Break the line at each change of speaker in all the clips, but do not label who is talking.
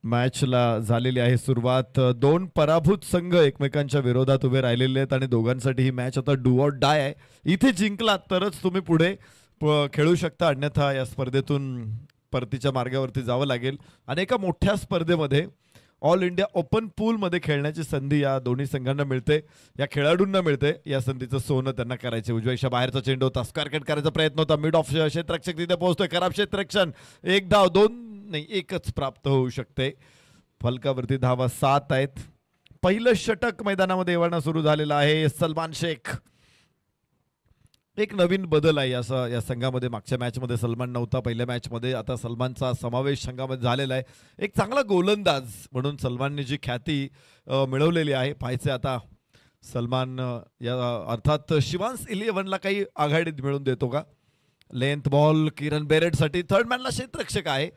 मॅचला झालेली आहे सुरुवात. दोन पराभूत संघ एकमेकांच्या विरोधात उभे राहिलेले आहेत आणि दोघांसाठी ही मॅच आता डू ऑर डाय आहे. इथे जिंकलात तरच तुम्ही पुढे खेळू शकता, अन्यथा या स्पर्धेतून परतीच्या मार्गावरती जावं लागेल. आणि एका मोठ्या स्पर्धेमध्ये ऑल इंडिया ओपन पूलमध्ये खेळण्याची संधी या दोन्ही संघांना मिळते, या खेळाडूंना मिळते. या संधीचं सोनं त्यांना करायचे. उजव्याच्या बाहेरचा चेंडू होता, स्क्वेअर कट करायचा प्रयत्न होता, मिड ऑफ क्षेत्ररक्षक तिथे पोहोचतोय, खराब क्षेत्ररक्षण. एक धाव, दोन नाही एकच प्राप्त होऊ शकते. फलकावरती धावा 7 आहेत. पहिलं षटक मैदानामध्ये येवाना सुरू झालेलं आहे. सलमान शेख, एक नवीन बदल आहे या संघामध्ये. मागच्या मॅचमध्ये सलमान नव्हता पहिल्या मॅचमध्ये, आता सलमानचा समावेश संघामध्ये झालेला आहे. एक चांगला गोलंदाज म्हणून सलमानने जी ख्याती मिळवलेली आहे. पाहायचे आता सलमान या अर्थात शिवांश 11ला काही आघाडीत मिळवून देतो का. लेंथ बॉल किरण बेरेडसाठी, थर्ड मॅनला क्षेत्ररक्षक आहे,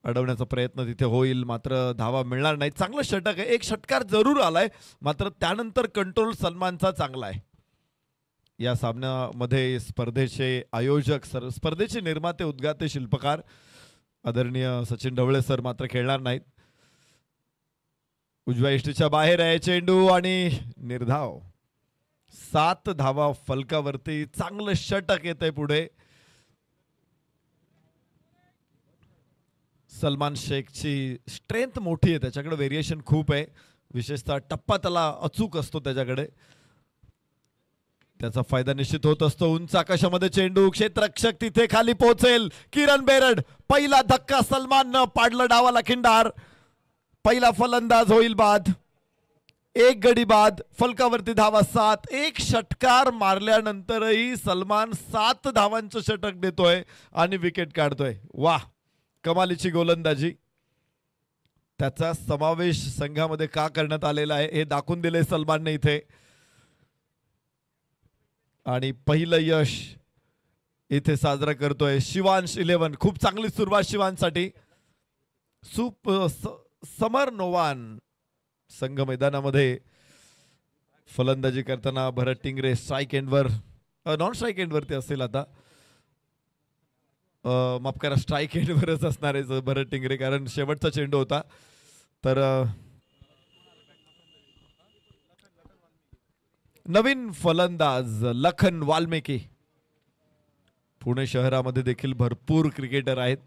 अडवण्याचा प्रयत्न तिथे होईल मात्र धावा मिळणार नाही. चांगलं षटक आहे, एक षटकार जरूर आलाय मात्र त्यानंतर कंट्रोल सलमानचा चांगला आहे. या सामन्यामध्ये स्पर्धेचे आयोजक स्पर्धेचे निर्माते उद्गाते शिल्पकार आदरणीय सचिन ढवळे सर मात्र खेळणार नाहीत. उजव्या इष्टीच्या बाहेर आहे चेंडू आणि निर्धाव. 7 धावा फलकावरती. चांगलं षटक येत आहे पुढे. सलमान शेखची स्ट्रेंथ मोठी आहे, त्याच्याकडे व्हेरिएशन खूप आहे, विशेषतः टप्पा त्याला अचूक असतो त्याच्याकडे, त्याचा फायदा निश्चित होत असतो. उंच आकाशामध्ये चेंडू, क्षेत्ररक्षक तिथे खाली पोहोचेल. किरण बेरड, पहिला धक्का सलमाननं पाडलं डावाला खिंडार. पहिला फलंदाज होईल बाद. एक गडी बाद. फलकावरती धावा 7. एक षटकार मारल्यानंतरही सलमान 7 धावांचं षटक देतोय आणि विकेट काढतोय. वाह, कमालीची गोलंदाजी. त्याचा समावेश संघामध्ये का करण्यात आलेला आहे हे दाखवून दिले सलमानने इथे. आणि पहिलं यश इथे साजरा करतोय शिवांश 11. खूप चांगली सुरुवात शिवांशसाठी. समर नोवान संघ मैदानामध्ये फलंदाजी करताना. भरत टिंगरे स्ट्राईक एंडवर, नॉन स्ट्राईक एंडवरती असेल आता, माफ करा स्ट्राईक एंडवरच असणार आहे भरत टिंगरे कारण शेवटचा चेंडू होता. तर नवीन फलंदाज लखन वाल्मिकी. पुणे शहरामध्ये देखील भरपूर क्रिकेटर आहेत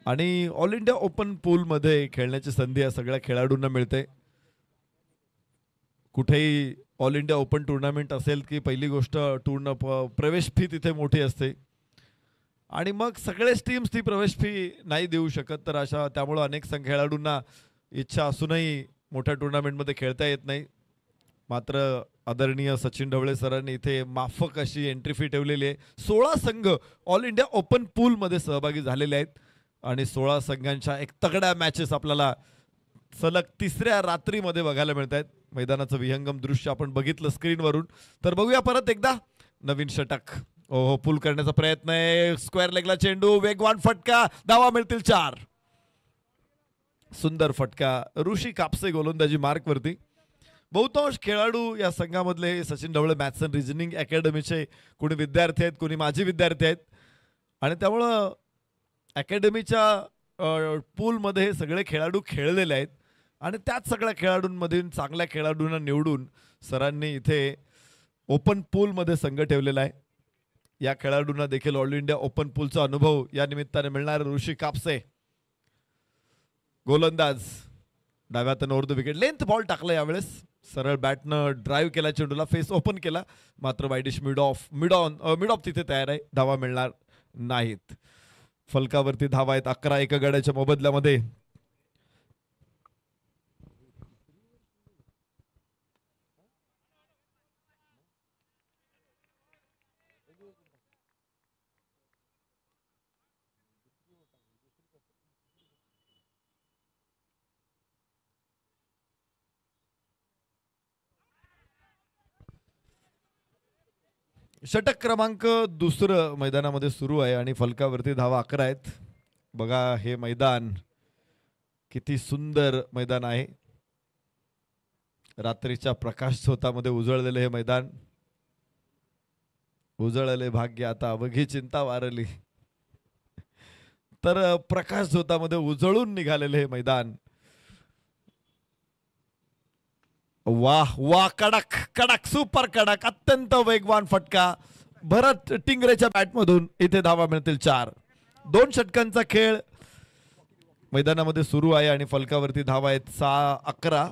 आणि ऑल इंडिया ओपन पूलमध्ये खेळण्याची संधी या सगळ्या खेळाडूंना मिळते. कुठेही ऑल इंडिया ओपन टुर्नामेंट असेल की पहिली गोष्ट प्रवेश फी तिथे मोठी असते आणि मग सगळेच टीम्स ती प्रवेश फी नाही देऊ शकत. तर त्यामुळे अनेक खेळाडूंना इच्छा असूनही मोठ्या टुर्नामेंटमध्ये खेळता येत नाही. मात्र आदरणीय सचिन ढवळे सरांनी इथे माफक अशी एंट्री फी ठेवलेली आहे. 16 संघ ऑल इंडिया ओपन पूलमध्ये सहभागी झालेले आहेत आणि 16 संघांच्या एक तगड्या मॅचेस आपल्याला सलग 3ऱ्या रात्रीमध्ये बघायला मिळत आहेत. मैदानाचं विहंगम दृश्य आपण बघितलं स्क्रीनवरून. तर बघूया परत एकदा. नवीन षटक, ओहो पूल करण्याचा प्रयत्न आहे. स्क्वेअर लेगला चेंडू, वेगवान फटका, धावा मिळतील 4. सुंदर फटका. ऋषी कापसे गोलंदाजी मार्कवरती. बहुतांश खेळाडू या संघामधले Sachin Dhawale maths and reasoning अकॅडमीचे कोणी विद्यार्थी आहेत, कोणी माजी विद्यार्थी आहेत आणि त्यामुळं अकॅडमीच्या पूलमध्ये हे सगळे खेळाडू खेळलेले आहेत आणि त्याच सगळ्या खेळाडूंमधून चांगल्या खेळाडूंना निवडून सरांनी इथे ओपन पूलमध्ये संघ ठेवलेला आहे. या खेळाडूंना देखील ऑल इंडिया ओपन पूलचा अनुभव या निमित्ताने मिळणार. ऋषी कापसे गोलंदाज, डाव्या हाताने over the wicket. Length ball टाकला यावेळेस, सरळ बॅटनं ड्राईव्ह केला, चेंडूला फेस ओपन केला मात्र वाईडिश मिड ऑफ तिथे तयार आहे. धावा मिळणार नाहीत. फलकावरती धावा आहेत 11 एका गड्याच्या मोबदल्यामध्ये. षटक क्रमांक 2 मैदानामध्ये सुरू आहे आणि फलकावरती धावा 11 आहेत. बघा हे मैदान किती सुंदर मैदान आहे. रात्रीच्या प्रकाश झोतामध्ये उजळलेले हे मैदान. उजळले भाग्य आता अवघी चिंता वारली. तर प्रकाश झोतामध्ये उजळून निघालेले हे मैदान वाह वाह, कडक कडक, सुपर कडक, अत्यंत वेगवान फटका भरत टिंगरेच्या बॅटमधून. इथे धावा मिळतील 4. 2 षटकांचा खेळ मैदानामध्ये सुरू आहे आणि फलकावरती धावा आहेत 6-11.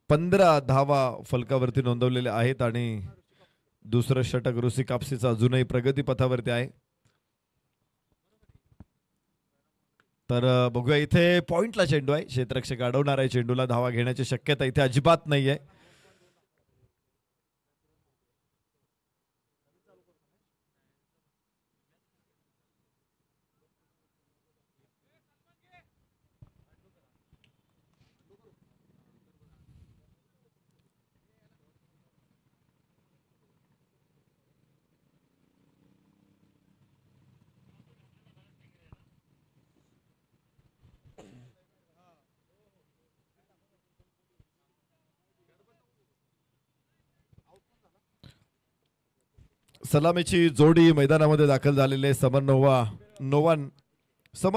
पंधरा धावा फलकावरती नोंदवलेल्या आहेत आणि दुसरं षटक ऋषी कापसीचं अजूनही प्रगती पथावरती आहे. तर बघूया, इथे पॉइंटला चेंडू आहे, क्षेत्ररक्षक अडवणार आहे चेंडूला. धावा घेण्याची शक्यता इथे अजिबात नाहीये. सलामीची जोडी मैदानामध्ये दाखल झालेले समर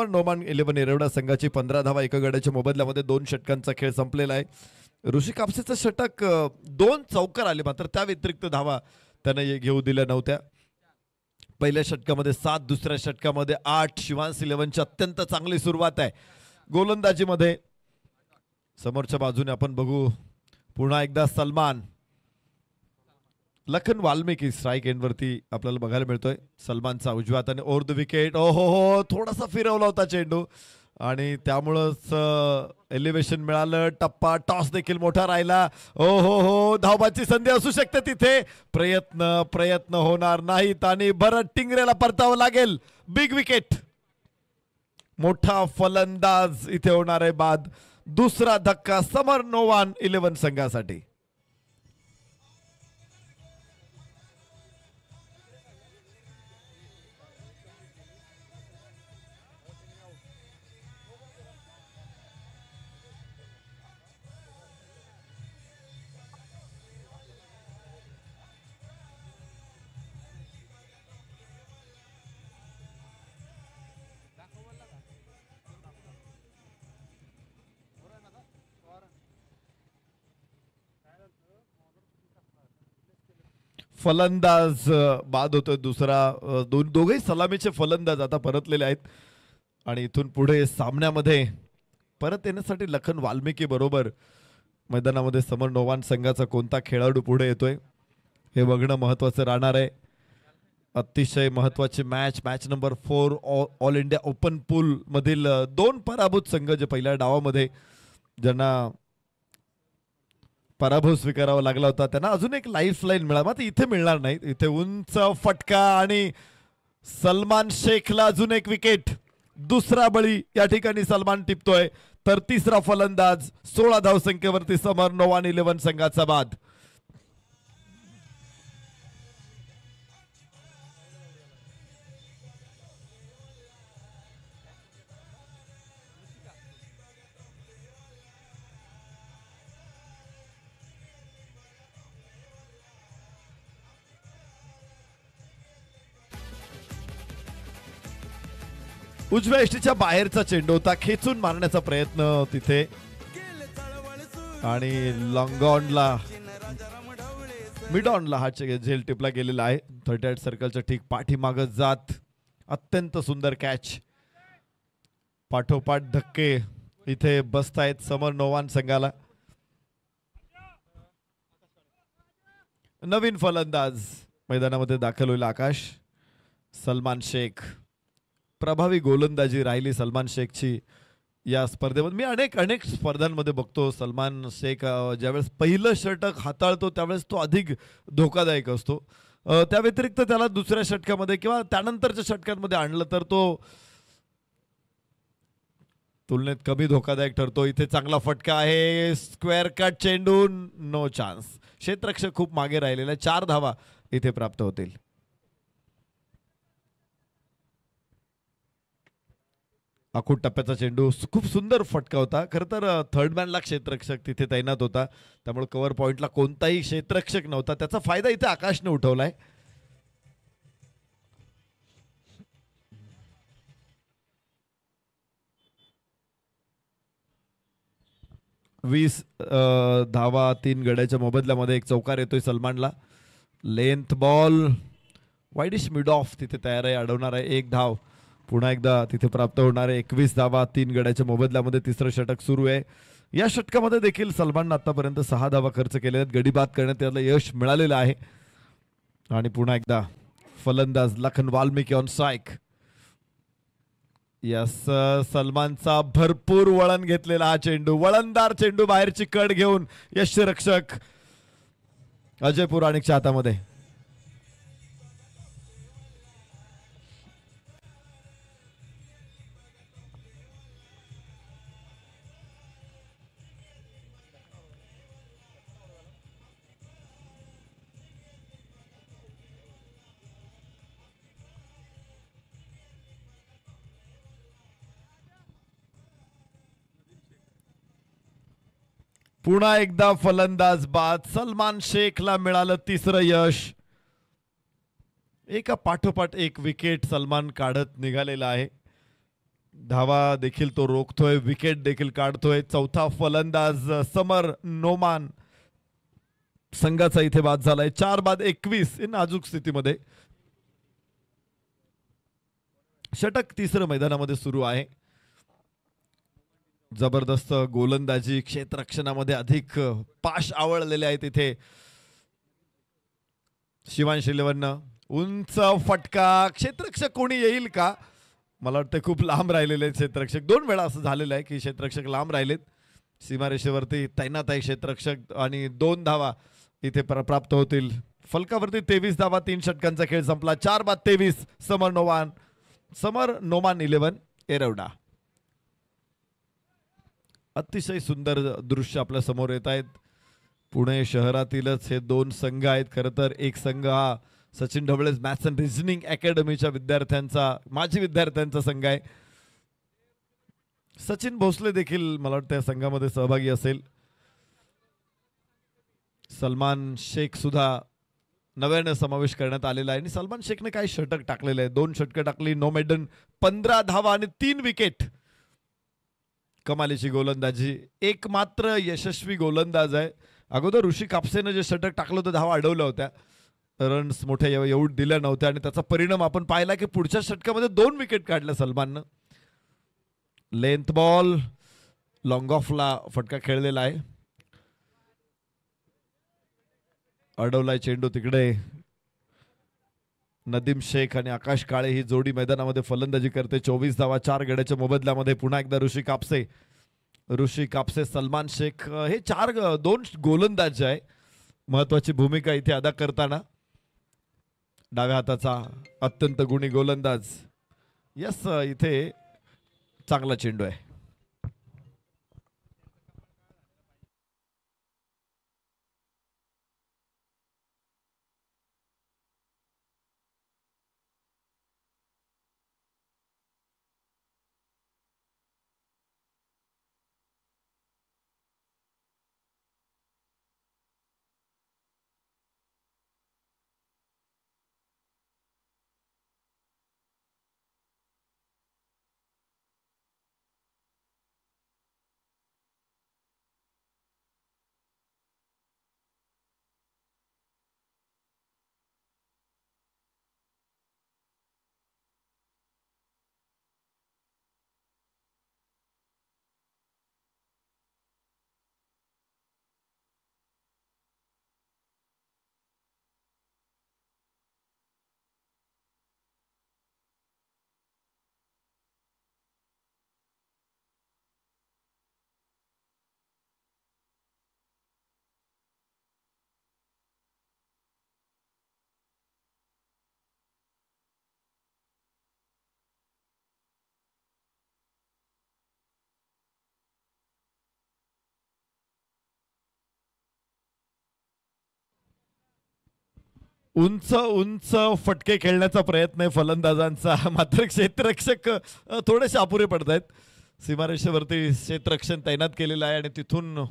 नोमान 11 येरवडा संघाची 15 धावा एका गड्याच्या मोबदल्यामध्ये. 2 षटकांचा खेळ संपलेला आहे. ऋषी कापसेचं षटक 2 चौकार आले, मात्र त्या व्यतिरिक्त धावा त्याने घेऊ दिल्या नव्हत्या. पहिल्या षटकामध्ये 7, दुसऱ्या षटकामध्ये 8. शिवांश 11ची अत्यंत चांगली सुरुवात आहे गोलंदाजीमध्ये. समोरच्या बाजूने आपण बघू पुन्हा एकदा सलमान. लखन वाल्मिकी स्ट्राईक एंड वरती आपल्याला बघायला मिळतोय. सलमानचा उजव्या हाताने ओव्हर द विकेट. हो, थोडासा फिरवला होता चेंडू आणि त्यामुळंच एलिव्हेशन मिळालं. टप्पा टॉस देखील मोठा राहिला. हो, धावबाची संधी असू शकते तिथे. प्रयत्न होणार नाहीत आणि भरत टिंगरेला परतावं लागेल. बिग विकेट, मोठा फलंदाज इथे होणार आहे बाद. दुसरा धक्का समर नोवान 11 संघासाठी. फलंदाज बाद होतोय दुसरा. दोघेही सलामीचे फलंदाज आता परतलेले आहेत आणि इथून पुढे सामन्यामध्ये परत येण्यासाठी लखन वाल्मिकी बरोबर मैदानामध्ये समर नोवान संघाचा कोणता खेळाडू पुढे येतोय हे बघणं महत्वाचं राहणार आहे. अतिशय महत्वाची match number 4 all India open pool मधील 2 पराभूत संघ जे पहिल्या डावामध्ये ज्यांना पराभव स्वीकारावा लागला होता त्यांना अजून एक लाईफ लाईन मिळाला, मात्र इथे मिळणार नाही. इथे उंच फटका आणि सलमान शेखला अजून एक विकेट. दुसरा बळी या ठिकाणी सलमान टिपतोय. तर तिसरा फलंदाज 16 धावसंख्येवरती समर नोवान 11 संघाचा बाद. उजव्या यष्टीच्या बाहेरचा चेंडू होता, खेचून मारण्याचा प्रयत्न तिथे आणि लॉंग ऑनला मिड ऑनला हा झेल टिपला गेलेला आहे. 38 सर्कलच्या ठीक पाठीमागं जात अत्यंत सुंदर कॅच. पाठोपाठ धक्के इथे बसतायत समर नोवान संघाला. नवीन फलंदाज मैदानामध्ये दाखल होईल आकाश. सलमान शेख. प्रभावी गोलंदाजी राहिली सलमान शेखची या स्पर्धेमध्ये. मी अनेक स्पर्धांमध्ये बघतो सलमान शेख ज्यावेळेस पहिलं षटक हाताळतो त्यावेळेस तो अधिक धोकादायक असतो. त्या व्यतिरिक्त त्याला दुसऱ्या षटकामध्ये किंवा त्यानंतरच्या षटकांमध्ये आणलं तर तो तुलनेत कमी धोकादायक ठरतो. इथे चांगला फटका आहे, स्क्वेअर कट चेंडू, नो चान्स. क्षेत्ररक्षक खूप मागे राहिलेला. 4 धावा इथे प्राप्त होतील. आखूड टप्प्याचा चेंडू खूप सुंदर फटका होता. खरं तर थर्ड मॅनला क्षेत्ररक्षक तिथे तैनात होता, त्यामुळे कव्हर पॉईंटला कोणताही क्षेत्ररक्षक नव्हता. त्याचा फायदा इथे आकाशने उठवलाय. 20 धावा 3 गड्याच्या मोबदल्यामध्ये एक चौकार येतोय सलमानला. Length ball widish mid of तिथे तयार आहे, अडवणार आहे. एक धाव पुन्हा एकदा तिथे प्राप्त होणार आहे. 21 धावा 3 गड्याच्या मोबदल्यामध्ये तिसरं षटक सुरू आहे. या षटकामध्ये देखील सलमाननं आतापर्यंत 6 धावा खर्च केले आहेत. गडी बाद करण्यात त्याला यश मिळालेलं आहे. आणि पुन्हा एकदा फलंदाज Lakhan Valmiki on strike. Yes, सलमानचा भरपूर वळण घेतलेला हा चेंडू, वळणदार चेंडू बाहेरची कड घेऊन यष्टीरक्षक अजय पुराणिकच्या हातामध्ये. पुन्हा एकदा फलंदाज बाद. सलमान शेखला मिळालं तिसरं यश. एका पाठोपाठ एक विकेट सलमान काढत निघालेला आहे. धावा देखील तो रोखतोय, विकेट देखील काढतोय. चौथा फलंदाज समर नोमान संघाचा इथे बाद झालाय. 4 बाद 21 नाजूक स्थितीमध्ये. षटक तिसरं मैदानामध्ये सुरू आहे. जबरदस्त गोलंदाजी, क्षेत्ररक्षणामध्ये अधिक पाश आवळलेले आहे तिथे शिवांश इलेव्हननं. उंच फटका, क्षेत्ररक्षक कोणी येईल का? मला वाटतं खूप लांब राहिलेले आहेत क्षेत्ररक्षक. 2 वेळा असं झालेलं आहे की क्षेत्ररक्षक लांब राहिलेत. सीमारेषेवरती तैनात आहे क्षेत्ररक्षक आणि 2 धावा इथे प्राप्त होतील. फलकावरती 23 धावा, 3 षटकांचा खेळ संपला. 4 बाद 23 समर नोमान 11 एरवडा. अतिशय सुंदर दृश्य आपल्या समोर येत आहेत. पुणे शहरातीलच हे 2 संघ आहेत. खरं तर एक संघ हा Sachin Dhawale maths and reasoning अकॅडमीच्या विद्यार्थ्यांचा, माजी विद्यार्थ्यांचा संघ आहे. सचिन भोसले देखील मला वाटतं या संघामध्ये सहभागी असेल. सलमान शेख सुद्धा नव्याने समावेश करण्यात आलेला आहे. आणि सलमान शेखने काही षटक टाकलेले आहे. 2 षटकं टाकली, नो मेडन, 15 धावा आणि 3 विकेट. कमालीची गोलंदाजी. एक मात्र यशस्वी गोलंदाज आहे. अगोदर ऋषी कापसेनं जे षटक टाकलं होतं, धावा अडवल्या होत्या, रन्स मोठ्या एवढ दिल्या नव्हत्या आणि त्याचा परिणाम आपण पाहिला की पुढच्या षटकामध्ये 2 विकेट काढल्या सलमाननं. लेंथ बॉल, लॉंग ऑफला फटका खेळलेला आहे. अडवलाय चेंडू तिकडे. नदीम शेख आणि आकाश काळे ही जोडी मैदानामध्ये फलंदाजी करते. 24 धावा 4 गड्याच्या मोबदल्यामध्ये. पुन्हा एकदा ऋषी कापसे सलमान शेख हे 2 गोलंदाज आहे. महत्वाची भूमिका इथे अदा करताना डाव्या हाताचा अत्यंत गुणी गोलंदाज. यस, इथे चांगला चेंडू आहे. उंच उंच फटके खेळण्याचा प्रयत्न आहे फलंदाजांचा, मात्र क्षेत्ररक्षक थोडेसे अपुरे पडत आहेत. सीमारेषेवरती क्षेत्ररक्षण तैनात केलेलं आहे आणि तिथून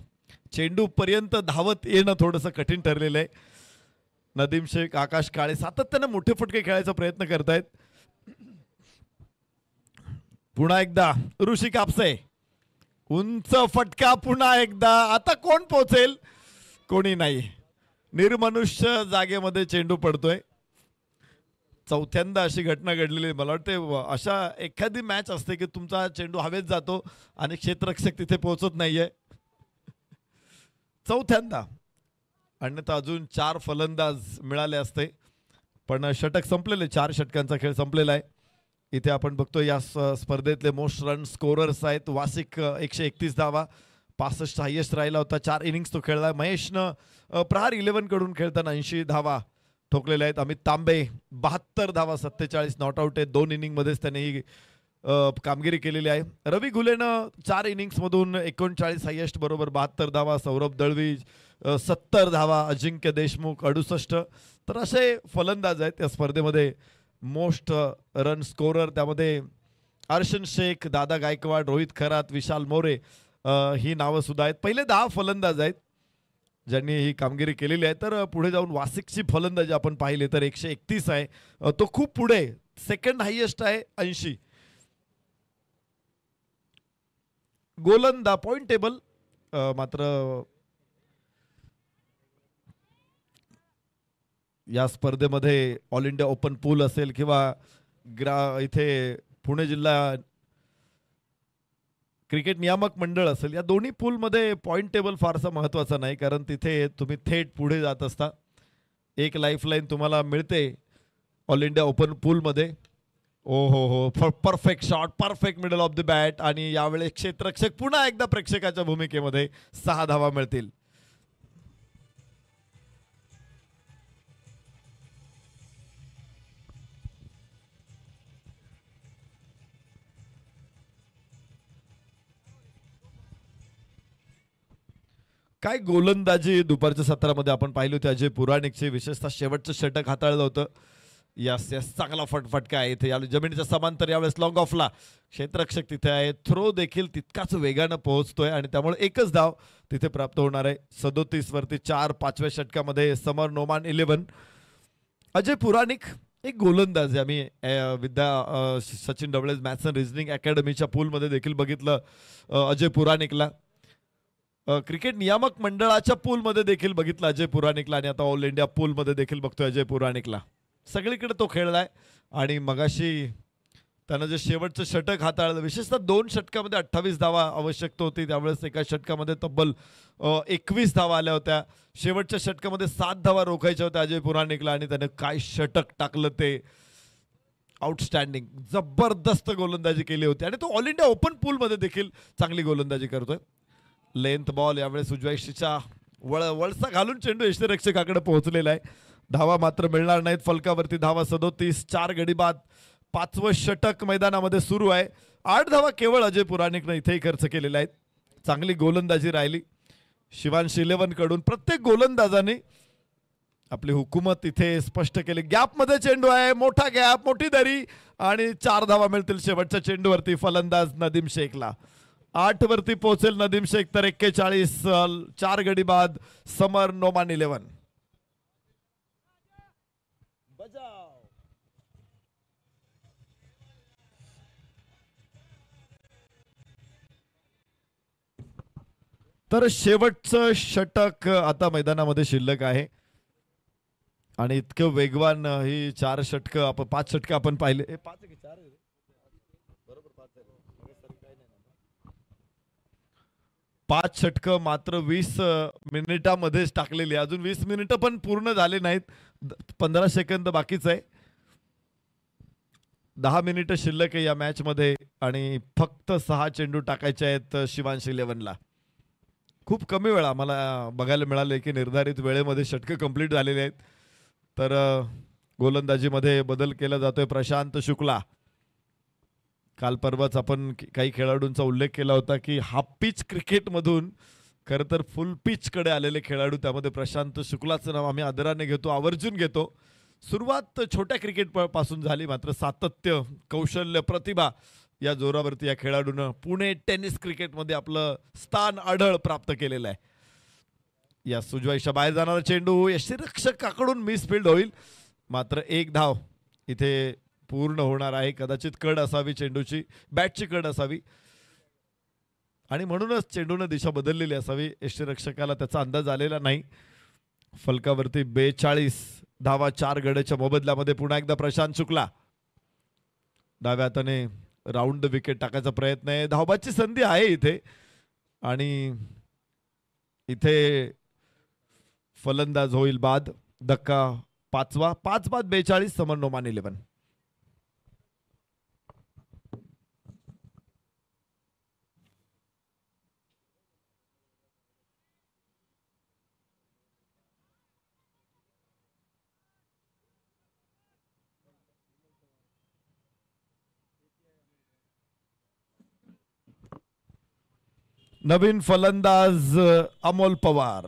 चेंडू पर्यंत धावत येणं थोडंसं कठीण ठरलेलं आहे. नदीम शेख, आकाश काळे सातत्याने मोठे फटके खेळायचा प्रयत्न करतायत. पुन्हा एकदा ऋषी कापसे, उंच फटका पुन्हा एकदा. आता कोण पोहोचेल? कोणी नाही. निर्मनुष्य जागेमध्ये चेंडू पडतोय. चौथ्यांदा अशी घटना घडलेली. मला वाटते अशा एखादी मॅच असते की तुमचा चेंडू हवेत जातो आणि क्षेत्ररक्षक तिथे पोहोचत नाहीये. चौथ्यांदा. अन्यथा अजून 4 फलंदाज मिळाले असते, पण षटक संपलेले, 4 षटकांचा खेळ संपलेला आहे. इथे आपण बघतो या स्पर्धेतले मोस्ट रन स्कोरर्स आहेत. वासिक 131 धावा, 65 हायेस्ट राहिला होता. 4 इनिंग्स तो खेळला. महेशनं प्रहार 11 कडून खेळताना 80 धावा ठोकलेल्या आहेत. अमित तांबे 72 धावा, 47 नॉट आउट आहे. 2 इनिंगमध्येच त्याने ही कामगिरी केलेली आहे. रवी घुलेनं 4 इनिंग्समधून 39 हायेस्ट बरोबर 72 धावा. सौरभ दळवी 70 धावा. अजिंक्य देशमुख 68. तर असे फलंदाज आहेत त्या स्पर्धेमध्ये. मोस्ट रन स्कोरर त्यामध्ये अर्शन शेख, दादा गायकवाड, रोहित खरात, विशाल मोरे ही नावं सुद्धा आहेत. पहिले 10 फलंदाज आहेत ज्यांनी ही कामगिरी केलेली आहे. तर पुढे जाऊन वासिकची फलंदाजी आपण पाहिले तर 131 आहे. तो खूप पुढे, सेकंड हायेस्ट आहे 80. गोलंदा पॉइंट टेबल मात्र या स्पर्धेमध्ये ऑल इंडिया ओपन पूल असेल किंवा इथे पुणे जिल्हा क्रिकेट नियामक मंडळ असेल, या दोन्ही पूलमध्ये पॉइंट टेबल फारसा महत्त्वाचा नाही, कारण तिथे तुम्ही थेट पुढे जात असता. एक लाईफलाईन तुम्हाला मिळते ऑल इंडिया ओपन पूलमध्ये. ओ हो, perfect shot, perfect middle of the bat. आणि यावेळेस क्षेत्ररक्षक पुन्हा एकदा प्रेक्षकाच्या भूमिकेमध्ये 6 धावा मिळतील. काय गोलंदाजी दुपारच्या सत्रामध्ये आपण पाहिली होती अजय पुराणिकचे, विशेषतः शेवटचं षटक हाताळलं होतं. यस चांगला फटका आहे इथे. या जमिनीच्या समांतर यावेळेस लॉंग ऑफला क्षेत्ररक्षक तिथे आहे. थ्रो देखील तितकाच वेगानं पोहोचतोय आणि त्यामुळे एकच धाव तिथे प्राप्त होणार आहे. 37 वरती 4. 5व्या षटकामध्ये समर नोमान 11. अजय पुराणिक एक गोलंदाज आहे. आम्ही सचिन डबळेज मॅथ्स अँड रिझनिंग अकॅडमीच्या पूलमध्ये देखील बघितलं अजय पुराणिकला. क्रिकेट नियामक मंडळाच्या पूलमध्ये देखील बघितलं अजय पुराणिकला आणि आता ऑल इंडिया पूलमध्ये देखील बघतोय अजय पुराणिकला. सगळीकडे तो खेळलाय आणि मगाशी त्यानं जे शेवटचं षटक हाताळलं, विशेषतः 2 षटकामध्ये 28 धावा आवश्यकता होती, त्यावेळेस एका षटकामध्ये तब्बल 21 धावा आल्या होत्या. शेवटच्या षटकामध्ये 7 धावा रोखायच्या होत्या अजय पुराणिकला आणि त्याने काय षटक टाकलं ते आउटस्टँडिंग, जबरदस्त गोलंदाजी केली होती आणि तो ऑल इंडिया ओपन पूलमध्ये देखील चांगली गोलंदाजी करतोय. लेंथ बॉल यावेळेस उजव्या यष्टीच्या वळसा घालून चेंडू यष्टीरक्षकाकडे पोहोचलेला आहे. धावा मात्र मिळणार नाहीत. फलकावरती धावा 37. 4 गडी बाद. 5वं षटक मैदानामध्ये सुरू आहे. 8 धावा केवळ अजय पुराणिकनं इथेही खर्च केलेला आहेत. चांगली गोलंदाजी राहिली शिवांशी 11 कडून. प्रत्येक गोलंदाजाने आपली हुकूमत इथे स्पष्ट केली. गॅपमध्ये चेंडू आहे, मोठा गॅप, मोठी दरी आणि 4 धावा मिळतील शेवटच्या चेंडूवरती फलंदाज नदीम शेखला. 8 वरती पोहोचेल नदीम शेख तर 41. 4 गडी बाद. समर नोमान 11. तर शेवटचं षटक आता मैदानामध्ये शिल्लक आहे आणि इतकं वेगवान ही 4 षटकं आपण 5 षटकं आपण पाहिले. 5 षटकं मात्र 20 मिनिटामध्येच टाकलेली. अजून 20 मिनिटं पण पूर्ण झाले नाहीत. 15 सेकंद बाकीच आहे. 10 मिनिटं शिल्लक आहे या मॅच मध्ये आणि फक्त 6 चेंडू टाकायचे आहेत शिवांशी 11ला. खूप कमी वेळा आम्हाला बघायला मिळाले की निर्धारित वेळेमध्ये षटकं कंप्लीट झालेली आहेत. तर गोलंदाजीमध्ये बदल केला जातोय. प्रशांत शुक्ला, काल परवाच आपण काही खेळाडूंचा उल्लेख केला होता की हाफ पिच क्रिकेटमधून खरं तर फुल पिच कडे आलेले खेळाडू, त्यामध्ये प्रशांत शुक्लाचं नाव आम्ही आदराने घेतो, आवर्जून घेतो. सुरुवात छोट्या क्रिकेट पासून झाली, मात्र सातत्य, कौशल्य, प्रतिभा या जोरावरती या खेळाडूनं पुणे टेनिस क्रिकेटमध्ये आपलं स्थान अढळ प्राप्त केलेलं आहे. या सुजवाईच्या बाहेर जाणारा चेंडू यष्टीरक्षकाकडून मिसफील्ड होईल, मात्र एक धाव इथे पूर्ण होणार आहे. कदाचित कड असावी चेंडूची, बॅटची कड असावी आणि म्हणूनच चेंडूने दिशा बदललेली असावी. यष्टीरक्षकाला त्याचा अंदाज आलेला नाही. फलकावरती 42 धावा 4 गड्याच्या मोबदल्यामध्ये पुन्हा एकदा प्रशांत शुक्ला डाव्या हाताने राऊंड विकेट टाकायचा प्रयत्न आहे. धावबाची संधी आहे इथे आणि इथे फलंदाज होईल बाद. धक्का 5वा, 5 बाद 42, समर नोमान 11. नवीन फलंदाज अमोल पवार.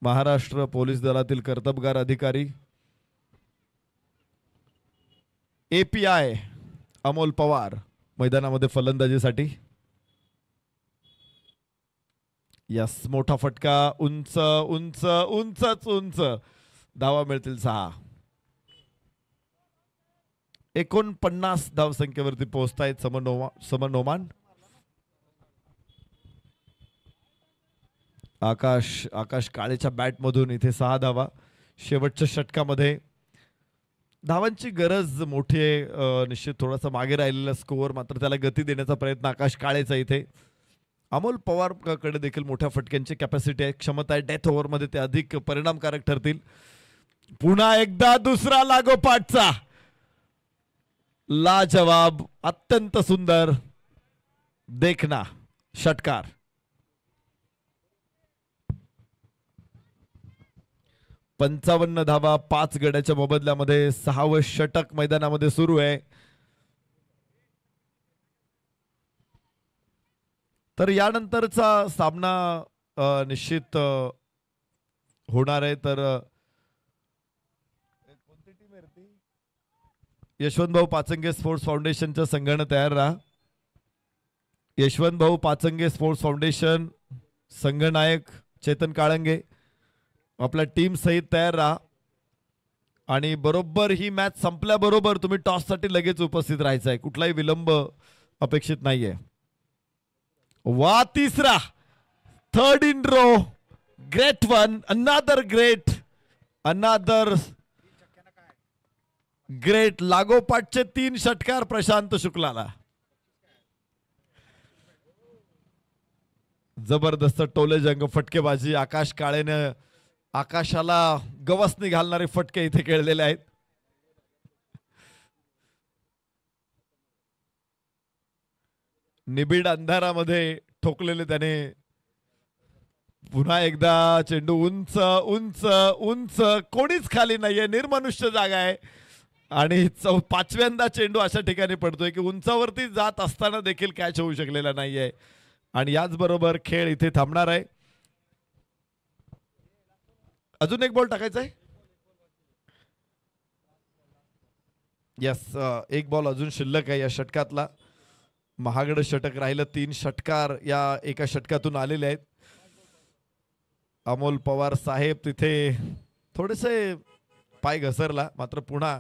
महाराष्ट्र पोलीस दलातील कर्तबगार अधिकारी API अमोल पवार मैदानामध्ये फलंदाजीसाठी. यस, मोठा फटका, उंच उंच उंचच उंच, धावा मिळतील 6. 49 धावसंख्येवरती पोहोचतायत समर नोमान. आकाश काळेच्या बॅटमधून इथे 6 धावा. शेवटच्या षटकामध्ये धावांची गरज मोठी आहे. निश्चित थोडासा मागे राहिलेला स्कोअर, मात्र त्याला गती देण्याचा प्रयत्न आकाश काळेचा इथे. अमोल पवार कडे देखील मोठ्या फटक्यांची कॅपॅसिटी आहे, क्षमता आहे. डेथ ओव्हरमध्ये ते अधिक परिणामकारक ठरतील. पुन्हा एकदा दुसरा लागोपाठचा लाजवाब, अत्यंत सुंदर देखना षटकार. पंचावन्न धावा 5 गड्याच्या मोबदल्यामध्ये 6वं षटक मैदानामध्ये सुरू आहे. तर यानंतरचा सामना निश्चित होणार आहे. तर यशवंतभाऊ पाचंगे स्पोर्ट्स फाउंडेशनच्या संघाने तयार राहा. यशवंतभाऊ पाचंगे स्पोर्ट्स फाउंडेशन, संघनायक चेतन काळंगे आपल्या टीम सहित तयार राहा आणि बरोबर ही मॅच संपल्याबरोबर तुम्ही टॉससाठी लगेच उपस्थित राहायचं आहे. कुठलाही विलंब अपेक्षित नाहीये. वा, तिसरा, third in row, great one, another great लागोपाठचे 3 षटकार प्रशांत शुक्लाला. जबरदस्त टोले जंग फटकेबाजी. आकाश काळेने आकाशाला गवसणी घालणारे फटके इथे खेळलेले आहेत. निबिड अंधारामध्ये ठोकलेले त्याने. पुन्हा एकदा चेंडू उंच उंच उंच, कोणीच खाली नाहीये, निर्मनुष्य जागा आहे आणि 5व्यांदा चेंडू अशा ठिकाणी पडतोय की उंचावरती जात असताना देखील कॅच होऊ शकलेला नाहीये. आणि याचबरोबर खेळ इथे थांबणार आहे. अजून एक बॉल टाकायचा आहे. यस, एक बॉल अजून शिल्लक आहे या षटकातला. महागड षटक राहिलं. 3 षटकार या एका षटकातून आलेले आहेत. अमोल पवार साहेब तिथे थोडेसे पाय घसरला, मात्र पुन्हा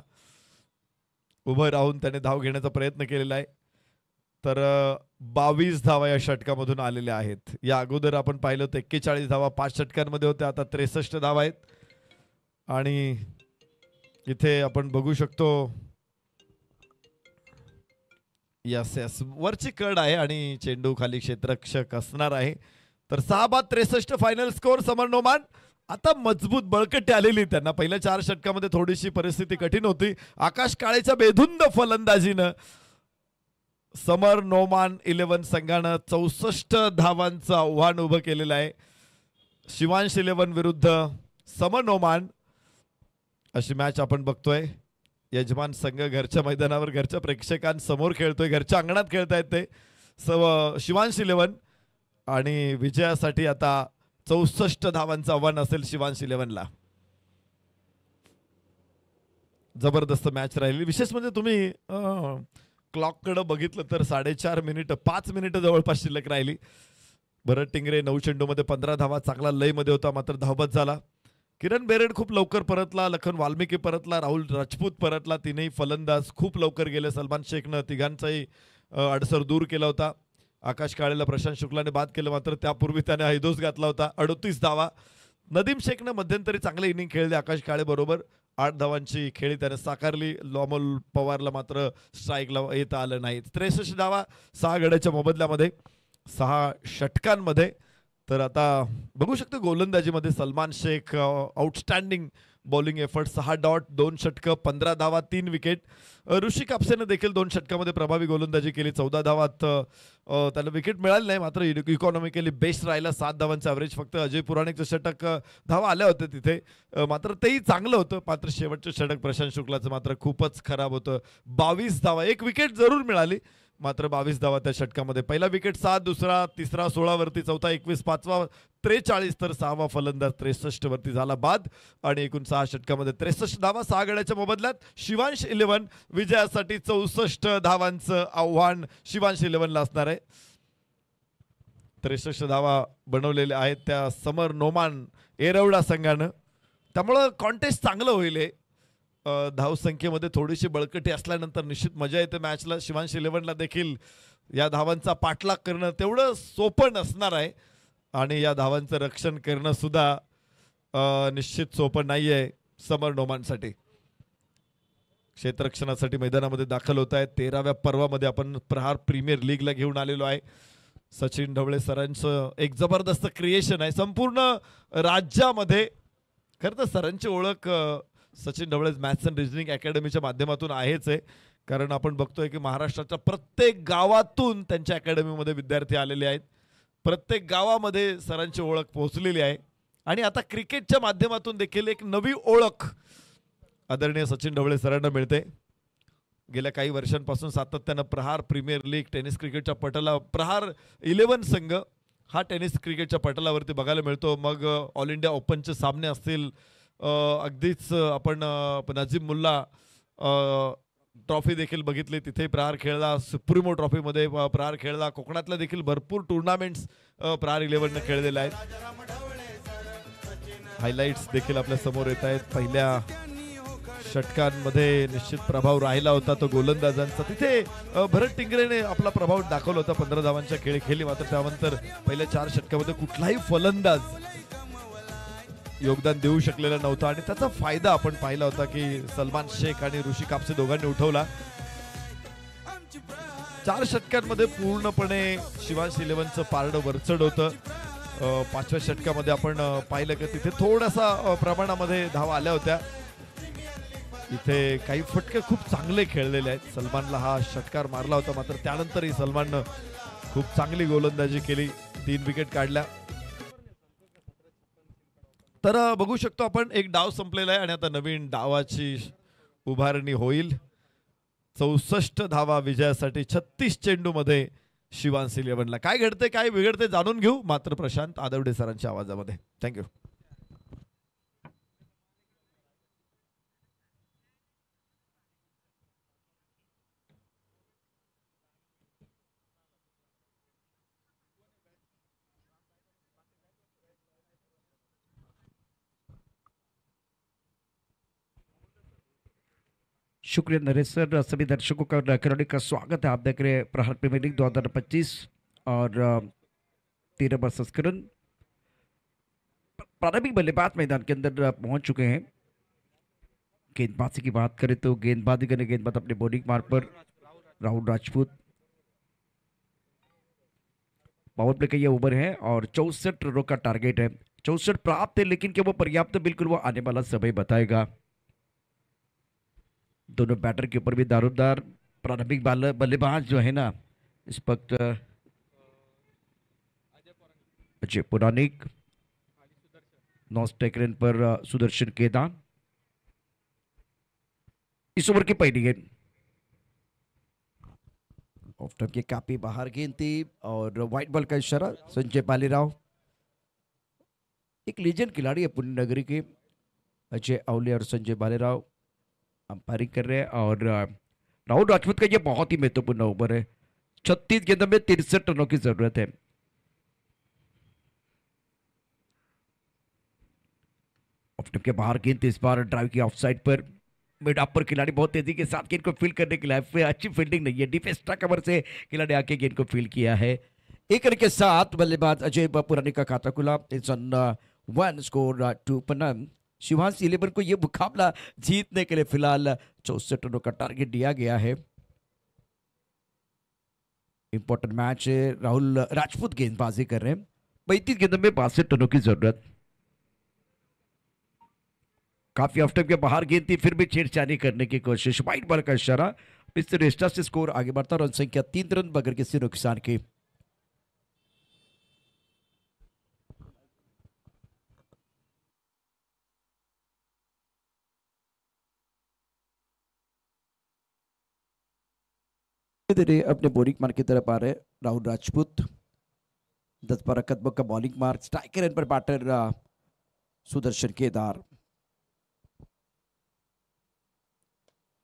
उभं राहून त्याने धाव घेण्याचा प्रयत्न केलेला आहे. तर 22 धावा या षटकामधून आलेल्या आहेत. या अगोदर आपण पाहिलं तर 41 धावा 5 षटकांमध्ये होत्या, आता 63 धावा आहेत. आणि इथे आपण बघू शकतो, यस यस, वरची कड आहे आणि चेंडू खाली क्षेत्ररक्षक असणार आहे. तर 6 बाद 63 फायनल स्कोर. समर नोमान आता मजबूत बळकटी आलेली त्यांना. पहिल्या 4 षटकामध्ये थोडीशी परिस्थिती कठीण होती. आकाश काळेच्या बेधुंद फलंदाजीनं समर नोमान 11 संघानं 64 धावांचं आव्हान उभं केलेलं आहे. शिवांश 11 विरुद्ध समर नोमान अशी मॅच आपण बघतोय. यजमान संघ घरच्या मैदानावर घरच्या प्रेक्षकांसमोर खेळतोय, घरच्या अंगणात खेळतायत ते शिवांश 11. आणि विजयासाठी आता 64 धावांचं आव्हान असेल शिवांश इलेव्हनला. जबरदस्त मॅच राहिली. विशेष म्हणजे तुम्ही क्लॉककडे बघितलं तर 4.5 मिनिट 5 मिनिटं जवळपास शिल्लक राहिली. भरत टिंगरे 9 चेंडूमध्ये 15 धावा, चांगला लयमध्ये होता, मात्र धावबद झाला. किरण बेरेड खूप लवकर परतला, लखन वाल्मिकी परतला, राहुल राजपूत परतला. तीनही फलंदाज खूप लवकर गेले. सलमान शेखनं तिघांचाही अडसर दूर केला होता. आकाश काळेला प्रशांत शुक्लाने बाद केलं, मात्र त्यापूर्वी त्याने हैदोस घातला होता. 38 धावा. नदीम शेखनं मध्यंतरी चांगले इनिंग खेळले आकाश काळे बरोबर. 8 धावांची खेळी त्याने साकारली. अमोल पवारला मात्र स्ट्राईकला येता आलं नाही. 63 धावा 6 गड्याच्या मोबदल्यामध्ये 6 षटकांमध्ये. तर आता बघू शकतो गोलंदाजीमध्ये Salman Shaikh outstanding bowling effort. 6 dot 2 षटकं 15 धावा 3 विकेट. ऋषी कापसेनं देखील 2 षटकामध्ये प्रभावी गोलंदाजी केली. 14 धावात त्याला विकेट मिळाली नाही, मात्र इकॉनॉमिकली बेस्ट राहिला. 7 धावांचं ॲव्हरेज. फक्त अजय पुराणिकचं षटक धावा आल्या होत्या तिथे, मात्र तेही चांगलं होतं. मात्र शेवटचं षटक प्रशांत शुक्लाचं मात्र खूपच खराब होतं. 22 धावा. 1 विकेट जरूर मिळाली, मात्र 22 धावा त्या षटकामध्ये. पहिला विकेट 7, दुसरा, तिसरा 16 वरती, चौथा 21, पाचवा 43, तर 6वा फलंदाज 63 वरती झाला बाद. आणि एकूण 6 षटकामध्ये 63 धावा 6 गड्याच्या मोबदल्यात शिवांश इलेव्हन विजयासाठी 64 धावांचं आव्हान शिवांश इलेव्हनला असणार आहे. 63 धावा बनवलेल्या आहेत त्या समर नोमान एरवडा संघानं, त्यामुळं कॉन्टेस्ट चांगलं होईल. धावसंख्येमध्ये थोडीशी बळकटी असल्यानंतर निश्चित मजा येते मॅचला. शिवांश इलेव्हनला देखील या धावांचा पाठलाग करणं तेवढं सोपं नसणार आहे, आणि या धावांचं रक्षण करणं सुद्धा निश्चित सोपं नाही आहे समर नोमानसाठी. क्षेत्ररक्षणासाठी मैदानामध्ये दाखल होत आहेत. 13व्या पर्वामध्ये आपण प्रहार प्रीमियर लीगला घेऊन आलेलो आहे. सचिन ढवळे सरांचं एक जबरदस्त क्रिएशन आहे संपूर्ण राज्यामध्ये. खरं तर सरांची ओळख Sachin Dhawale maths and reasoning अकॅडमीच्या माध्यमातून आहेच आहे, कारण आपण बघतोय की महाराष्ट्राच्या प्रत्येक गावातून त्यांच्या अकॅडमीमध्ये विद्यार्थी आलेले आहेत. प्रत्येक गावामध्ये सरांची ओळख पोहोचलेली आहे, आणि आता क्रिकेटच्या माध्यमातून देखील एक नवी ओळख आदरणीय सचिन ढवळे सरांना मिळते. गेल्या काही वर्षांपासून सातत्यानं प्रहार प्रीमियर लीग टेनिस क्रिकेटच्या पटला प्रहार 11 संघ हा टेनिस क्रिकेटच्या पटलावरती बघायला मिळतो. मग ऑल इंडिया ओपनचे सामने असतील, अगदीच आपण नजीम मुल्ला ट्रॉफी देखील बघितली, तिथे प्रहार खेळला. सुप्रीमो ट्रॉफीमध्ये प्रहार खेळला. कोकणातल्या देखील भरपूर टुर्नामेंट्स प्रहार 11नं खेळलेल्या आहेत. हायलाइट्स देखील आपल्या समोर येत आहेत. पहिल्या षटकांमध्ये निश्चित प्रभाव राहिला होता तो गोलंदाजांचा. तिथे भरत टिंगरेने आपला प्रभाव दाखवला होता. 15 धावांच्या खेळी खेळली, मात्र त्यानंतर पहिल्या 4 षटकामध्ये कुठलाही फलंदाज योगदान देऊ शकलेला नव्हता, आणि त्याचा फायदा आपण पाहिला होता की सलमान शेख आणि ऋषी कापसे दोघांनी उठवला. 4 षटकांमध्ये पूर्णपणे शिवांश इलेव्हनचं पारडं वरचढ होतं. 5व्या षटकामध्ये आपण पाहिलं की तिथे थोडासा प्रमाणामध्ये धावा आल्या होत्या. इथे काही फटके खूप चांगले खेळलेले आहेत. सलमानला हा षटकार मारला होता, मात्र त्यानंतरही सलमाननं खूप चांगली गोलंदाजी केली, 3 विकेट काढल्या. तर बघू शकतो आपण एक डाव संपलेला आहे, आणि आता नवीन डावाची उभारणी होईल. 64 धावा विजयासाठी 36 चेंडूमध्ये शिवांश इलेव्हनला. काय घडते काय बिघडते जाणून घेऊ मात्र प्रशांत आदवडे सरांच्या आवाजामध्ये. थँक्यू.
शुक्रिया नरेश सर। सभी दर्शकों का खिलाड़ी का स्वागत है। आप देख रहे हैं प्रहार प्रीमियर लीग 2025 और 13वां संस्करण। प्रारंभिक बल्लेबाज मैदान के अंदर पहुंच चुके हैं। गेंदबाजी की बात करें तो गेंदबाजी करने गेंदबाज अपने बॉलिंग मार्ग पर राहुल राजपूत। पावर प्ले का ये ओवर है और 64 रनों का टारगेट है। 64 प्राप्त है, लेकिन क्या वो पर्याप्त? बिल्कुल वो आने वाला समय बताएगा। दोनों बैटर के ऊपर भी दारोदार प्रारंभिक बल्लेबाज जो है ना इस वक्त अजय पुरानिक, नौ स्ट्राइक रेट पर सुदर्शन केदार। इस ओवर की पहली गेंद ऑफ टर्म के काफी बाहर गेंद थी और व्हाइट बॉल का इशारा। संजय बालीराव एक लीजेंड खिलाड़ी है पुणे नगरी के अजय अवले और संजय बालेराव अंपायरिंग कर रहे हैं। और राहुल राजपूत का ये बहुत ही महत्वपूर्ण ओवर है। 36 गेंदों में 63 रनों की जरूरत है। ऑफ स्टंप के बाहर गेंद इस बार ड्राइव की ऑफ साइड पर। मिड अप पर खिलाड़ी बहुत तेजी के साथ गेंद को फील्ड करने के लिए अच्छी फील्डिंग नहीं है, डीप एक्स्ट्रा कवर से खिलाड़ी आके गेंद को फील्ड किया है। एक रन के साथ बल्लेबाज अजय पुरानी का खाता खुला। इट्स ऑन 1 स्कोर 2 पर नन। शिवांश 11 को यह मुकाबला जीतने के लिए फिलहाल 64 रनों का टारगेट दिया गया है। इंपॉर्टेंट मैच है। राहुल राजपूत गेंदबाजी कर रहे हैं। 35 गेंदों में 62 रनों की जरूरत। काफी ऑफ टाइम के बाहर गेंद थी, फिर भी छेड़छाड़ी करने की कोशिश। वाइड बॉल का इशारा। इससे रेस्टा से स्कोर आगे बढ़ता। रन संख्या 3 रन बगैर किसी नुकसान के। धीरे अपने बॉलिंग मार्क की तरफ आ रहे राहुल राजपूत। 10-12 कदमों का बॉलिंग मार्क। स्ट्राइकर एंड पर बैटर सुदर्शन केदार।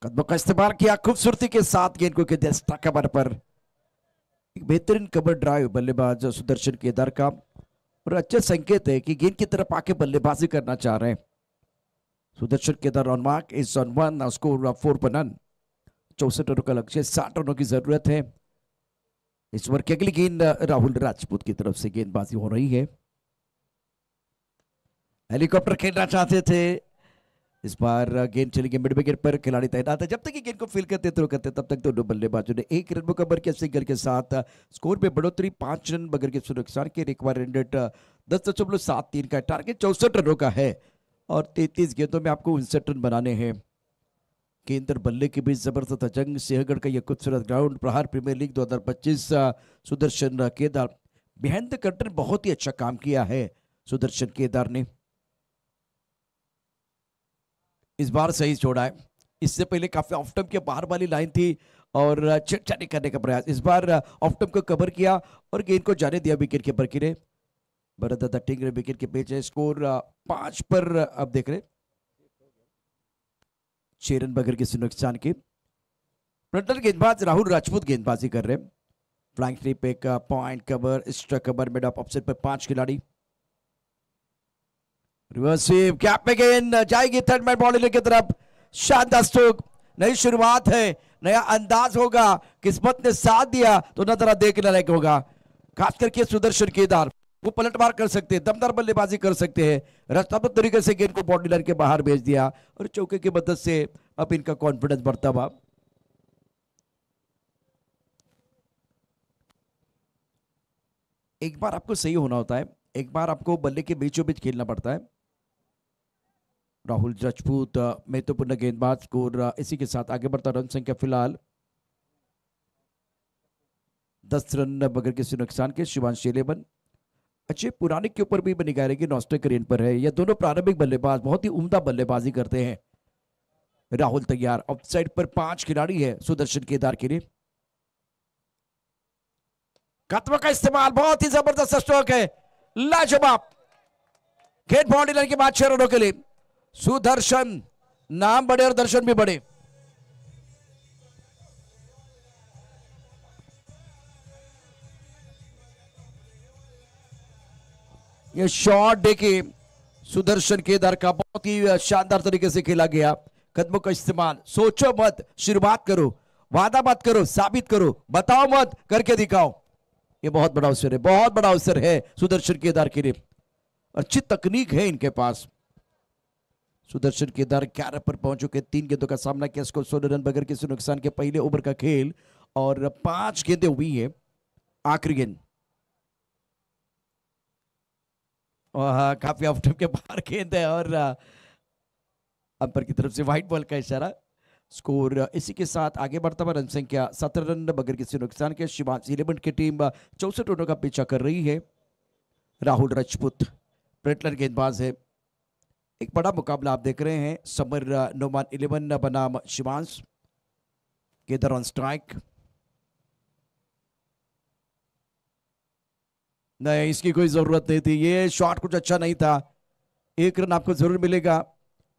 कदमों का इस्तेमाल किया खूबसूरती के साथ गेंद को एक्स्ट्रा कवर पर। एक बेहतरीन कवर ड्राइव बल्लेबाज सुदर्शन केदार का और अच्छा संकेत है कि गेंद की तरफ आके बल्लेबाजी करना चाह रहे हैं। Sudarshan Kedar on mark is on 1 score 4 पर नन। 64 रनों का लक्ष्य, 60 रनों की जरूरत है। इस ओवर की अगली गेंद राहुल राजपूत की तरफ से गेंदबाजी हो रही है। हेलीकॉप्टर खेलना चाहते थे, इस बार गेंद चलेगी मिड विकेट पर। खिलाड़ी तैनात है, जब तक ये गेंद को फील करते थ्रो करते तब तक दोनों बल्लेबाजों ने 1 रन मुकम्मल किया सिंगल के साथ। स्कोर में बढ़ोतरी 5 रन बगैर के नुकसान के। रिक्वायर्ड 10.73 का टारगेट 64 रनों का है और 33 गेंदों में आपको 59 रन बनाने हैं। गेंद और बल्ले के बीच जबरदस्त जंग। सिंहगढ़ का यह खूबसूरत ground Prahar premier league 2025। Sudarshan Kedar behind the curtain बहुत ही अच्छा काम किया है सुदर्शन केदार ने। इस बार सही छोड़ा है। इससे पहले काफी ऑफ टर्म के बाहर वाली लाइन थी और छेड़छाड़ी करने का प्रयास। इस बार ऑफ टर्म को कवर किया और गेंद को जाने दिया विकेट कीपर की ने। भरत टिंगरे विकेट के पेज है। स्कोर 5 पर अब देख रहे 6 रन बगैर किसी नुकसान के। फ्रंटल गेंदबाज राहुल राजपूत गेंदबाजी कर रहे हैं। फ्लैंक स्लिप एक point cover extra cover mid off offset पर 5 खिलाड़ी। रिवर्सिव कैप में गेंद जाएगी थर्ड मैन बॉलिंग की तरफ। शानदार स्ट्रोक। नई शुरुआत है, नया अंदाज होगा। किस्मत ने साथ दिया तो नजरा देखने लायक होगा। खास करके सुदर्शन केदार वो पलटवार कर सकते हैं, दमदार बल्लेबाजी कर सकते हैं। रचनात्मक तरीके से गेंद को बाउंड्री लाइन के बाहर भेज दिया और चौके की मदद से अब इनका कॉन्फिडेंस बढ़ता हुआ। एक बार आपको सही होना होता है, एक बार आपको बल्ले के बीचों बीच खेलना पड़ता है। राहुल राजपूत महत्वपूर्ण गेंदबाज। स्कोर इसी के साथ आगे बढ़ता। रन संख्या फिलहाल 10 रन बगैर किसी नुकसान के। शिवांश 11। अच्छे पुराने के ऊपर भी निगाह रहेगी, नॉस्टे करेन पर है। यह दोनों प्रारंभिक बल्लेबाज बहुत ही उम्दा बल्लेबाजी करते हैं। राहुल तैयार। ऑफ साइड पर 5 खिलाड़ी है सुदर्शन केदार के लिए। कदमों का इस्तेमाल, बहुत ही जबरदस्त स्ट्रोक है, लाजवाब। गेंद बाउंड्री लाइन के बाद 6 रनों के लिए। सुदर्शन नाम बड़े और दर्शन भी बड़े। ये शॉट देखिए सुदर्शन केदार का, बहुत ही शानदार तरीके से खेला गया। कदमों का इस्तेमाल, सोचो मत, शुरुआत करो, वादा मत करो, साबित करो, बताओ मत, करके दिखाओ। ये बहुत बड़ा अवसर है, बहुत बड़ा अवसर है सुदर्शन केदार के लिए। अच्छी तकनीक है इनके पास। सुदर्शन केदार 11 पर पहुंच चुके। 3 गेंदों का सामना किया। इसको 16 रन बगैर किसी नुकसान के। पहले ओवर का खेल और 5 गेंदें हुई है। आखिरी गेंद काफी ऑफ टाइम के बाहर गेंद है और अंपायर की तरफ से व्हाइट बॉल का इशारा। स्कोर इसी के साथ आगे बढ़ता हुआ। रन संख्या 17 रन बगैर किसी नुकसान के। शिवांश 11 की टीम 64 रनों का पीछा कर रही है। राहुल राजपूत प्रेटलर गेंदबाज है। एक बड़ा मुकाबला आप देख रहे हैं। समर नोमान 11 बनाम शिवांश केदार ऑन स्ट्राइक। नहीं, इसकी कोई जरूरत नहीं थी। ये शॉट कुछ अच्छा नहीं था। एक रन आपको जरूर मिलेगा।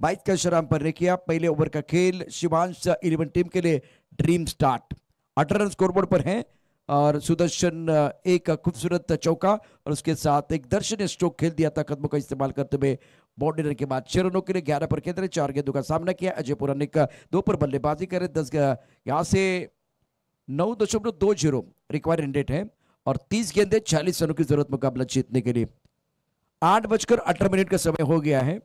22 का इशारा अंपायर ने किया। पहले ओवर का खेल शिवांश 11 टीम के लिए ड्रीम स्टार्ट। 18 रन स्कोरबोर्ड पर हैं और सुदर्शन एक खूबसूरत चौका और उसके साथ एक दर्शनीय स्ट्रोक खेल दिया था कदमों का इस्तेमाल करते हुए। बाउंड्री रन के बाद 6 रनों के लिए 11 पर केंद्र 4 गेंदों का सामना किया। अजय पुरानिक 2 पर बल्लेबाजी करे। 10 यहाँ से 9.20 रिक्वायर्ड रेट है और 30 गेंदे 40 रनों की जरूरत मुकाबला जीतने के लिए। 8:18 का समय हो गया है।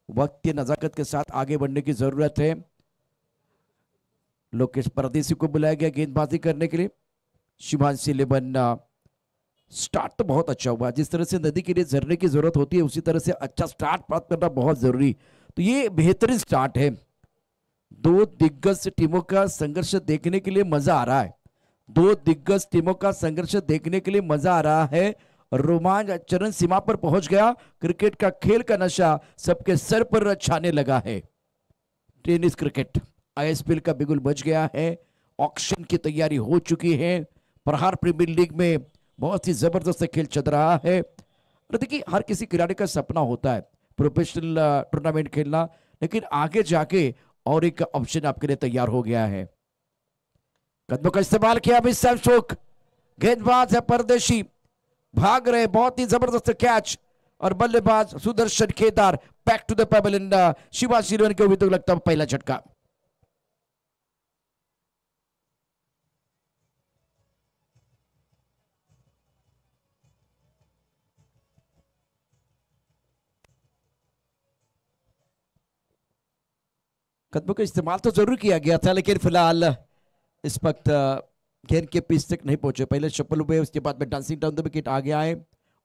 वक्त की नजाकत के साथ आगे बढ़ने की जरूरत है। लोकेश परदेसी को बुलाया गया गेंदबाजी करने के लिए। शिवांश 11 स्टार्ट तो बहुत अच्छा हुआ। जिस तरह से नदी के लिए झरने की जरूरत होती है उसी तरह से अच्छा स्टार्ट प्राप्त करना बहुत जरूरी। तो ये बेहतरीन स्टार्ट है। दो दिग्गज टीमों का संघर्ष देखने के लिए मजा आ रहा है। दो दिग्गज टीमों का संघर्ष देखने के लिए मजा आ रहा है। रोमांच चरम सीमा पर पहुंच गया। क्रिकेट का खेल का नशा सबके सर पर छाने लगा है। टेनिस क्रिकेट आईएसपीएल का बिगुल बज गया है। ऑक्शन की तैयारी हो चुकी है। प्रहार प्रीमियर लीग में बहुत ही जबरदस्त खेल चल रहा है। और देखिए हर किसी खिलाड़ी का सपना होता है प्रोफेशनल टूर्नामेंट खेलना, लेकिन आगे जाके और एक ऑप्शन आपके लिए तैयार हो गया है। कदमों का इस्तेमाल किया मिस स्ट्रोक। गेंदबाज है परदेशी, भाग रहे, बहुत ही जबरदस्त कैच और बल्लेबाज Sudarshan Kedar back to the pavilion. Shivaji Shiron को भी तो लगता है पहला झटका। कदमों का इस्तेमाल तो जरूर किया गया था, लेकिन फिलहाल इस वक्त गेंद के पिच तक नहीं पहुंचे। पहले शफल हुए, उसके बाद में डांसिंग डाउन द विकेट आ गया है।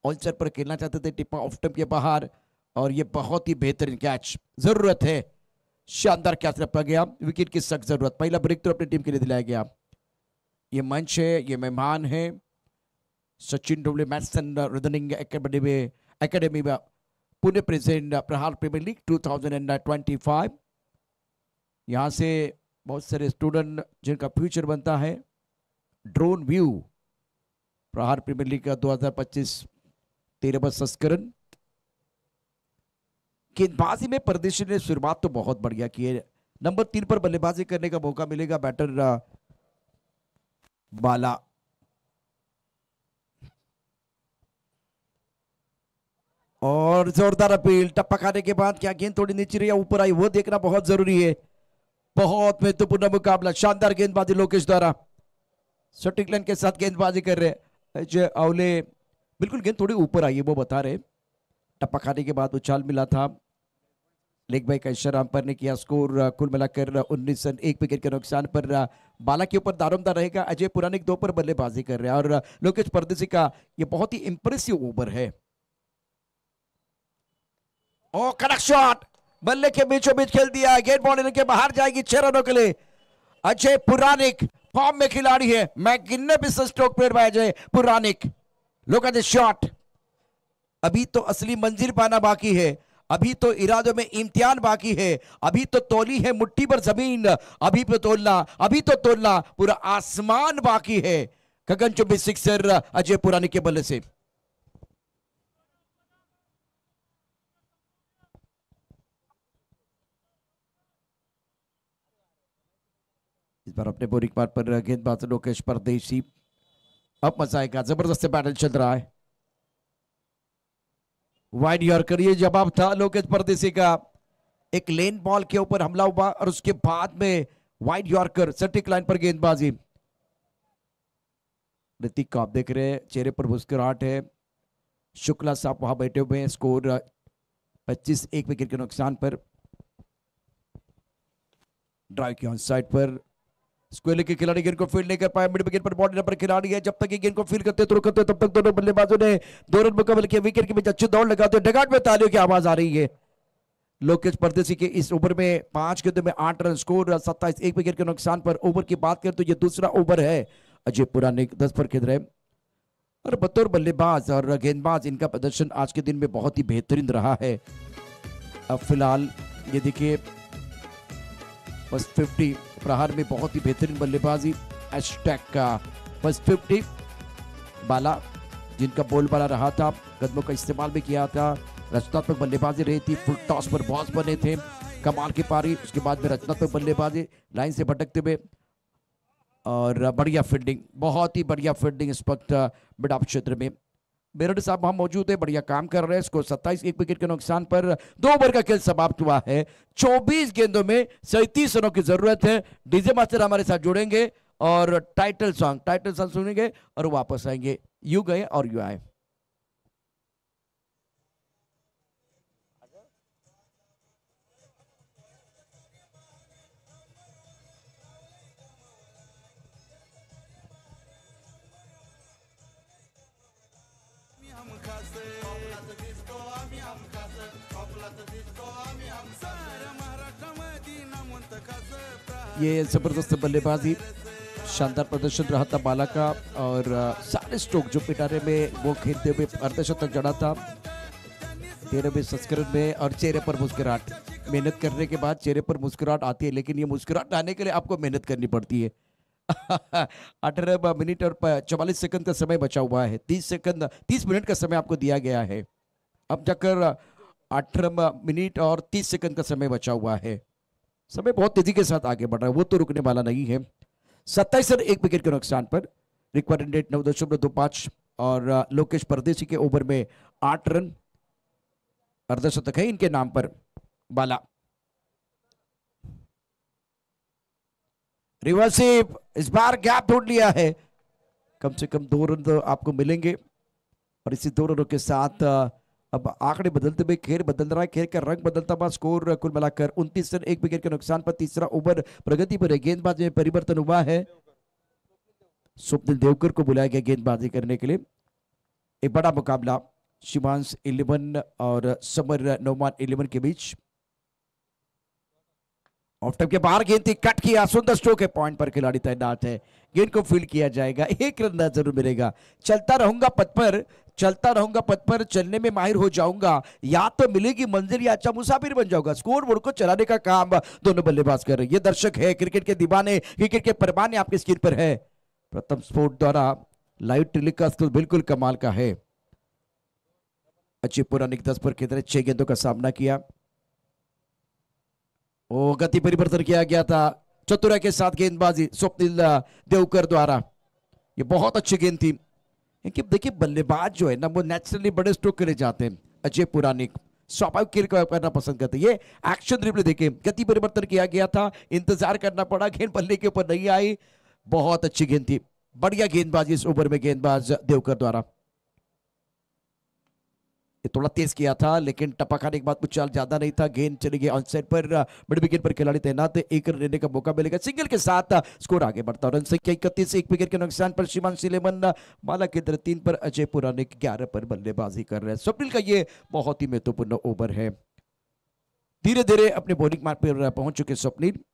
ऑल्चर पर खेलना चाहते थे, टिप्पा ऑफ स्टंप के बाहर और ये बहुत ही बेहतरीन कैच। जरूरत है, शानदार कैच रखा गया। विकेट की सख्त जरूरत। पहला ब्रेक तो अपनी टीम के लिए दिलाया गया। ये मंच है, ये मेहमान है Sachin doble maths end reasoning academy में पुणे प्रेजेंट प्रहार प्रीमियर लीग 2025। यहाँ से बहुत सारे स्टूडेंट जिनका फ्यूचर बनता है। ड्रोन व्यू प्रहार प्रीमियर लीग का 2025 13वां संस्करण। गेंदबाजी में परदेशी ने शुरुआत तो बहुत बढ़िया की है। नंबर 3 पर बल्लेबाजी करने का मौका मिलेगा बैटर बाला। और जोरदार अपील। टप्पा खाने के बाद क्या गेंद थोड़ी नीचे रही या ऊपर आई वो देखना बहुत जरूरी है। बहुत महत्वपूर्ण मुकाबला। शानदार गेंदबाजी लोकेश द्वारा। सटीक लाइन के साथ गेंदबाजी कर रहे हैं अजय अवले। बिल्कुल गेंद थोड़ी ऊपर आई है वो बता रहे। टप्पा खाने के बाद उछाल मिला था। लेग बाई का इशारा अंपायर ने किया। स्कोर कुल मिलाकर 19 रन 1 विकेट के नुकसान पर बाला के ऊपर दारोमदार रहेगा। अजय पुरानिक 2 पर बल्लेबाजी कर रहे हैं और लोकेश परदेसी का ये बहुत ही इंप्रेसिव ओवर है। ओ कड़क शॉट, बल्ले के बीचों बीच खेल दिया। गेंद बाउंड्री के बाहर जाएगी 6 रनों के लिए। अजय पुरानिक फॉर्म में खिलाड़ी है। मैं गिनने भी stroke player by Ajay Puranik. Look at the shot. अभी तो असली मंजिल पाना बाकी है। अभी तो इरादों में इम्तिहान बाकी है। अभी तो तोली है मुट्ठी पर जमीन। अभी तो तोलना पूरा आसमान बाकी है। गगनचुंबी सिक्सर अजय पुरानिक के बल्ले से। इस बार अपने बोरिंग पार पर गेंदबाज लोकेश परदेसी। अब मजा आएगा। जबरदस्त बैटल चल रहा है। वाइड यॉर्कर ये जवाब था लोकेश परदेसी का। एक लेन बॉल के ऊपर हमला हुआ और उसके बाद में वाइड यॉर्कर सटीक लाइन पर गेंदबाजी। ऋतिक को आप देख रहे हैं, चेहरे पर मुस्कुराहट है। शुक्ला साहब वहां बैठे हुए हैं। स्कोर 25 1 विकेट के नुकसान पर। ड्राइव की ऑन साइड पर स्क्वेयर के खिलाड़ी गेंद को फील्ड नहीं कर पाए। मिड विकेट पर बॉडी नंबर खिलाड़ी है। जब तक ये गेंद को फील्ड करते तो तब तक दोनों बल्लेबाजों ने 2 रन मुकम्मल किए। विकेट के बीच अच्छी दौड़ लगाते हुए डगआउट में तालियों की आवाज आ रही है। लोकेश परदेसी के इस ओवर में 5 गेंदों में 8 रन। स्कोर 27 1 विकेट के नुकसान पर। ओवर की बात करें तो ये दूसरा ओवर है। अजय पुरानिक 10 पर खेल रहे और बतौर बल्लेबाज और गेंदबाज इनका प्रदर्शन आज के दिन में बहुत ही बेहतरीन रहा है। अब फिलहाल ये देखिए फर्स्ट 50 प्रहार में बहुत ही बेहतरीन बल्लेबाजी। हैशटैग का फर्स्ट 50 बाला जिनका बोलबाला रहा था। कदमों का इस्तेमाल भी किया था। रचनात्मक बल्लेबाजी रही थी, फुल टॉस पर बॉल्स बने थे, कमाल की पारी। उसके बाद में रचनात्मक बल्लेबाजी, लाइन से भटकते हुए और बढ़िया फील्डिंग, बहुत ही बढ़िया फील्डिंग इस वक्त मिड ऑफ क्षेत्र में। बेरड साहब हम मौजूद है, बढ़िया काम कर रहे हैं। स्कोर 27, 1 विकेट के नुकसान पर 2 ओवर का खेल समाप्त हुआ है। 24 गेंदों में 37 रनों की जरूरत है। डीजे मास्टर हमारे साथ जुड़ेंगे और टाइटल सॉन्ग सुनेंगे और वापस आएंगे। यू गए और यू आए। ये जबरदस्त बल्लेबाजी, शानदार प्रदर्शन रहा था बाला का और सारे स्ट्रोक जो पिटारे में वो खेलते हुए अर्धशतक जड़ा था 13वें संस्करण में। और चेहरे पर मुस्कुराहट, मेहनत करने के बाद चेहरे पर मुस्कुराहट आती है, लेकिन ये मुस्कुराहट आने के लिए आपको मेहनत करनी पड़ती है। 18 मिनट और 44 सेकंड का समय बचा हुआ है। 30 मिनट का समय आपको दिया गया है। अब जाकर 18 मिनट और 30 सेकंड का समय बचा हुआ है। समय बहुत तेजी के साथ आगे बढ़ रहा है, वो तो रुकने वाला नहीं है। 27 रन 1 विकेट के नुकसान पर। रिक्वायर्ड रेट 9.25 और लोकेश परदेसी के ओवर में 8 रन। अर्धशतक है इनके नाम पर। बाला रिवर्सिव, इस बार गैप ढूंढ लिया है। कम से कम 2 रन तो आपको मिलेंगे और इसी 2 रनों के साथ अब आंकड़े बदलते हुए खेल बदल रहा है, खेल का रंग बदलता हुआ। स्कोर कुल मिलाकर 29 रन 1 विकेट के नुकसान पर। तीसरा ओवर प्रगति पर है। गेंदबाजी में परिवर्तन हुआ है। स्वप्निल देवकर को बुलाया गया गेंदबाजी करने के लिए। एक बड़ा मुकाबला शिवांश 11 और समर नौमान 11 के बीच। ऑफ टाइम के बाहर गेंद थी, कट किया, सुंदर स्ट्रोक है। पॉइंट पर खिलाड़ी तैनात है, गेंद को फील्ड किया जाएगा। 1 रन जरूर मिलेगा। चलता रहूंगा पथ पर चलने में माहिर हो जाऊंगा, या तो मिलेगी मंजिल या अच्छा मुसाफिर बन जाऊंगा। स्कोर बोर्ड को चलाने का काम दोनों बल्लेबाज कर रहे हैं। ये दर्शक है, क्रिकेट के दीवाने, क्रिकेट के परवाने आपके स्क्रीन पर है। प्रथम स्पोर्ट द्वारा लाइव टेलीकास्ट तो बिल्कुल कमाल का है। अच्छी पुरानिक 10 पर खेल 6 गेंदों का सामना किया। ओ गति परिवर्तन किया गया था, चतुराई के साथ गेंदबाजी स्वप्निल देवकर द्वारा। ये बहुत अच्छी गेंद थी। देखिए बल्लेबाज जो है ना, वो नेचुरली बड़े स्ट्रोक के लिए जाते हैं। अजय पुरानिक स्वाभाविक खेल करना पसंद करते हैं। ये एक्शन रिप्ले देखिए, गति परिवर्तन किया गया था, इंतजार करना पड़ा, गेंद बल्ले के ऊपर नहीं आई। बहुत अच्छी गेंद थी, बढ़िया गेंदबाजी इस ओवर में गेंदबाज देवकर द्वारा। ये थोड़ा तेज किया था, लेकिन टपा खाने के बाद कुछ चाल ज्यादा नहीं था। गेंद चली गई ऑन साइड पर। मिड विकेट पर खिलाड़ी तैनात है, 1 रन लेने का मौका मिलेगा। सिंगल के साथ स्कोर आगे बढ़ता। रन संख्या 31, 1 विकेट के नुकसान पर शिवांश 11, बाला के 3 पर अजय पुरानिक 11 पर बल्लेबाजी कर रहे हैं। स्वप्निल का ये बहुत ही महत्वपूर्ण ओवर है। धीरे धीरे अपने बॉलिंग मार्ग पर पहुंच चुके Swapnil.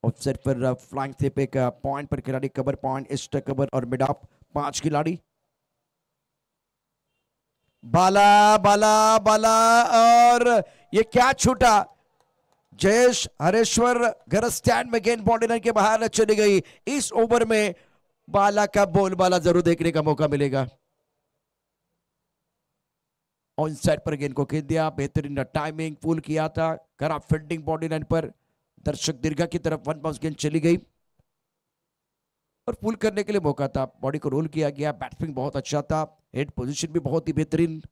Of side per flying slip, एक पॉइंट पर खिलाड़ी, कवर पॉइंट, एक्स्ट्रा कवर और मिड ऑफ 5 खिलाड़ी। बाला बाला बाला और ये क्या छूटा। जयेश हरेश्वर घर स्टैंड में गेंद बाउंड्री लाइन के बाहर चली गई। इस ओवर में बाला का बोल बाला जरूर देखने का मौका मिलेगा। ऑन साइड पर गेंद को खेल दिया, बेहतरीन टाइमिंग, पुल किया था, खराब फील्डिंग बाउंड्री लाइन पर। दर्शक दीर्घा की तरफ 1 बाउंस गेंद चली गई और पुल करने के लिए मौका था। बॉडी को रोल किया गया, बैट्समैन बहुत अच्छा था, हेड पोजीशन भी बहुत ही बेहतरीन।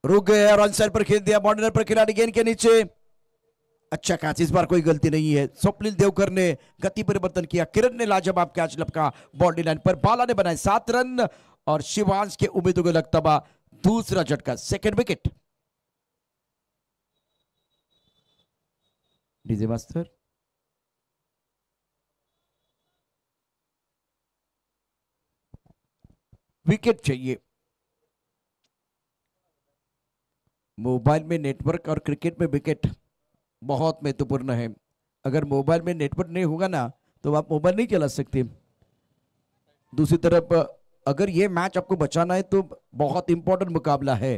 रुक गए और ऑन साइड पर खेल दिया, बाउंड्री पर खिलाड़ी गेंद के नीचे। अच्छा कैच, इस बार कोई गलती नहीं है। स्वप्निल देवकर ने गति परिवर्तन किया, किरण ने लाजवाब कैच लपका बाउंड्री लाइन पर। बाला ने बनाए 7 रन और शिवांश के उम्मीदों को लगता हुआ दूसरा झटका, 2nd wicket. DJ master wicket चाहिए। मोबाइल में नेटवर्क और क्रिकेट में विकेट बहुत महत्वपूर्ण है। अगर मोबाइल में नेटवर्क नहीं होगा ना, तो आप मोबाइल नहीं चला सकते। दूसरी तरफ अगर ये मैच आपको बचाना है तो बहुत इंपॉर्टेंट मुकाबला है।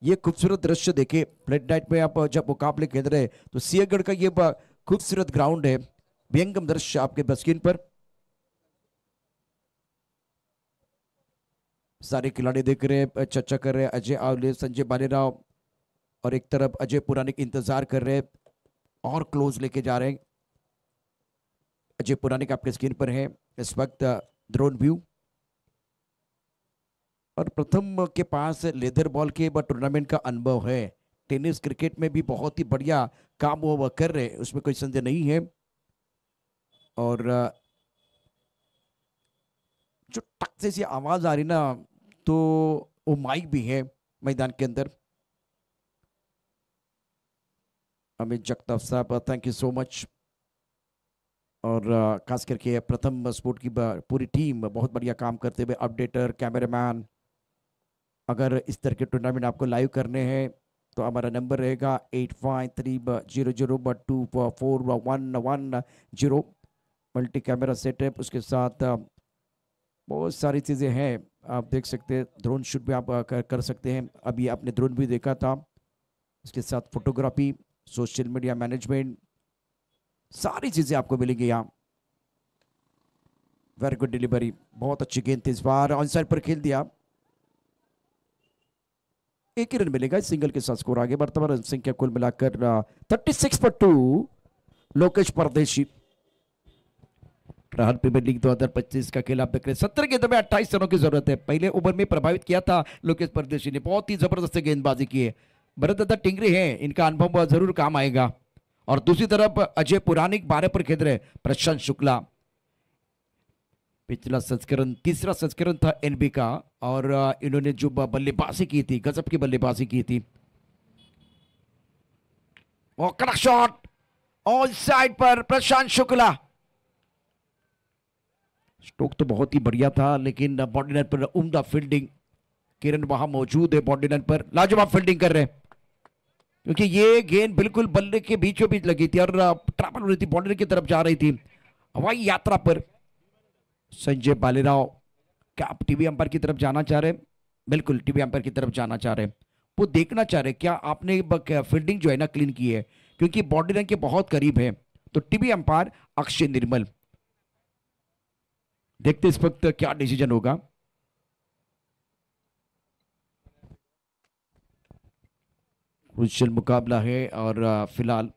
ये खूबसूरत दृश्य देखिए, फ्लड नाइट में आप जब मुकाबले खेल रहे हैं तो सिंहगढ़ का ये खूबसूरत ग्राउंड है, व्यंगम दृश्य आपके स्क्रीन पर। सारे खिलाड़ी देख रहे हैं, चर्चा कर रहे हैं। अजय आवले, संजय बालेराव और एक तरफ अजय पुरानिक इंतजार कर रहे हैं और क्लोज लेके जा रहे हैं। अजय पुरानिक आपके स्क्रीन पर है इस वक्त, ड्रोन व्यू। और प्रथम के पास लेदर बॉल के टूर्नामेंट का अनुभव है। टेनिस क्रिकेट में भी बहुत ही बढ़िया काम वो कर रहे हैं, उसमें कोई संदेह नहीं है। और जो टक से सी आवाज आ रही ना, तो वो माइक भी है मैदान के अंदर। अमित जगताप साहब, थैंक यू सो मच। और खास करके प्रथम स्पोर्ट की पूरी टीम बहुत बढ़िया काम करते हुए, अपडेटर, कैमरामैन। अगर इस तरह के टूर्नामेंट आपको लाइव करने हैं तो हमारा नंबर रहेगा 8530024110। मल्टी कैमरा सेटअप, उसके साथ बहुत सारी चीज़ें हैं। आप देख सकते हैं, ड्रोन शूट भी आप कर सकते हैं। अभी आपने ड्रोन भी देखा था, इसके साथ फोटोग्राफी, सोशल मीडिया मैनेजमेंट, सारी चीज़ें आपको मिलेंगी यहाँ। वेरी गुड डिलीवरी, बहुत अच्छी गेंद थी, इस बार ऑन साइड पर खेल दिया। एक ही रन मिलेगा, सिंगल के साथ स्कोर आगे बढ़ता हुआ। रन संख्या कुल मिलाकर 36 पर 2। लोकेश परदेशी। प्रहार प्रीमियर लीग 2025 का खेल आप देख रहे हैं। 17 गेंदों में 28 रनों की जरूरत है। पहले ओवर में प्रभावित किया था लोकेश परदेशी ने, बहुत ही जबरदस्त गेंदबाजी की है। भरत टिंगरे हैं, इनका अनुभव जरूर काम आएगा। और दूसरी तरफ अजय पुरानिक 12 पर खेल रहे, प्रशांत शुक्ला। पिछला संस्करण, तीसरा संस्करण था एनबी का, और इन्होंने जो बल्लेबाजी की थी, गजब की बल्लेबाजी की थी। और कड़क shot on side per Prashant Shukla. Stroke तो बहुत ही बढ़िया था, लेकिन बॉडी लाइन पर उम्दा फील्डिंग। किरण वहां मौजूद है बॉडी लाइन पर, लाजवाब फील्डिंग कर रहे हैं, क्योंकि ये गेंद बिल्कुल बल्ले के बीचों बीच लगी थी और ट्रैवल हो रही थी, बॉर्डर की तरफ जा रही थी। हवाई यात्रा पर संजय बालेराव, क्या आप टीवी अंपायर की तरफ जाना चाह रहे हैं? बिल्कुल टीवी अंपायर की तरफ जाना चाह रहे हैं। वो देखना चाह रहे हैं क्या आपने फील्डिंग जो है ना क्लीन की है, क्योंकि बॉडी लाइन के बहुत करीब है। तो टीवी अंपायर अक्षय निर्मल, देखते इस वक्त क्या डिसीजन होगा। क्रुशियल मुकाबला है और फिलहाल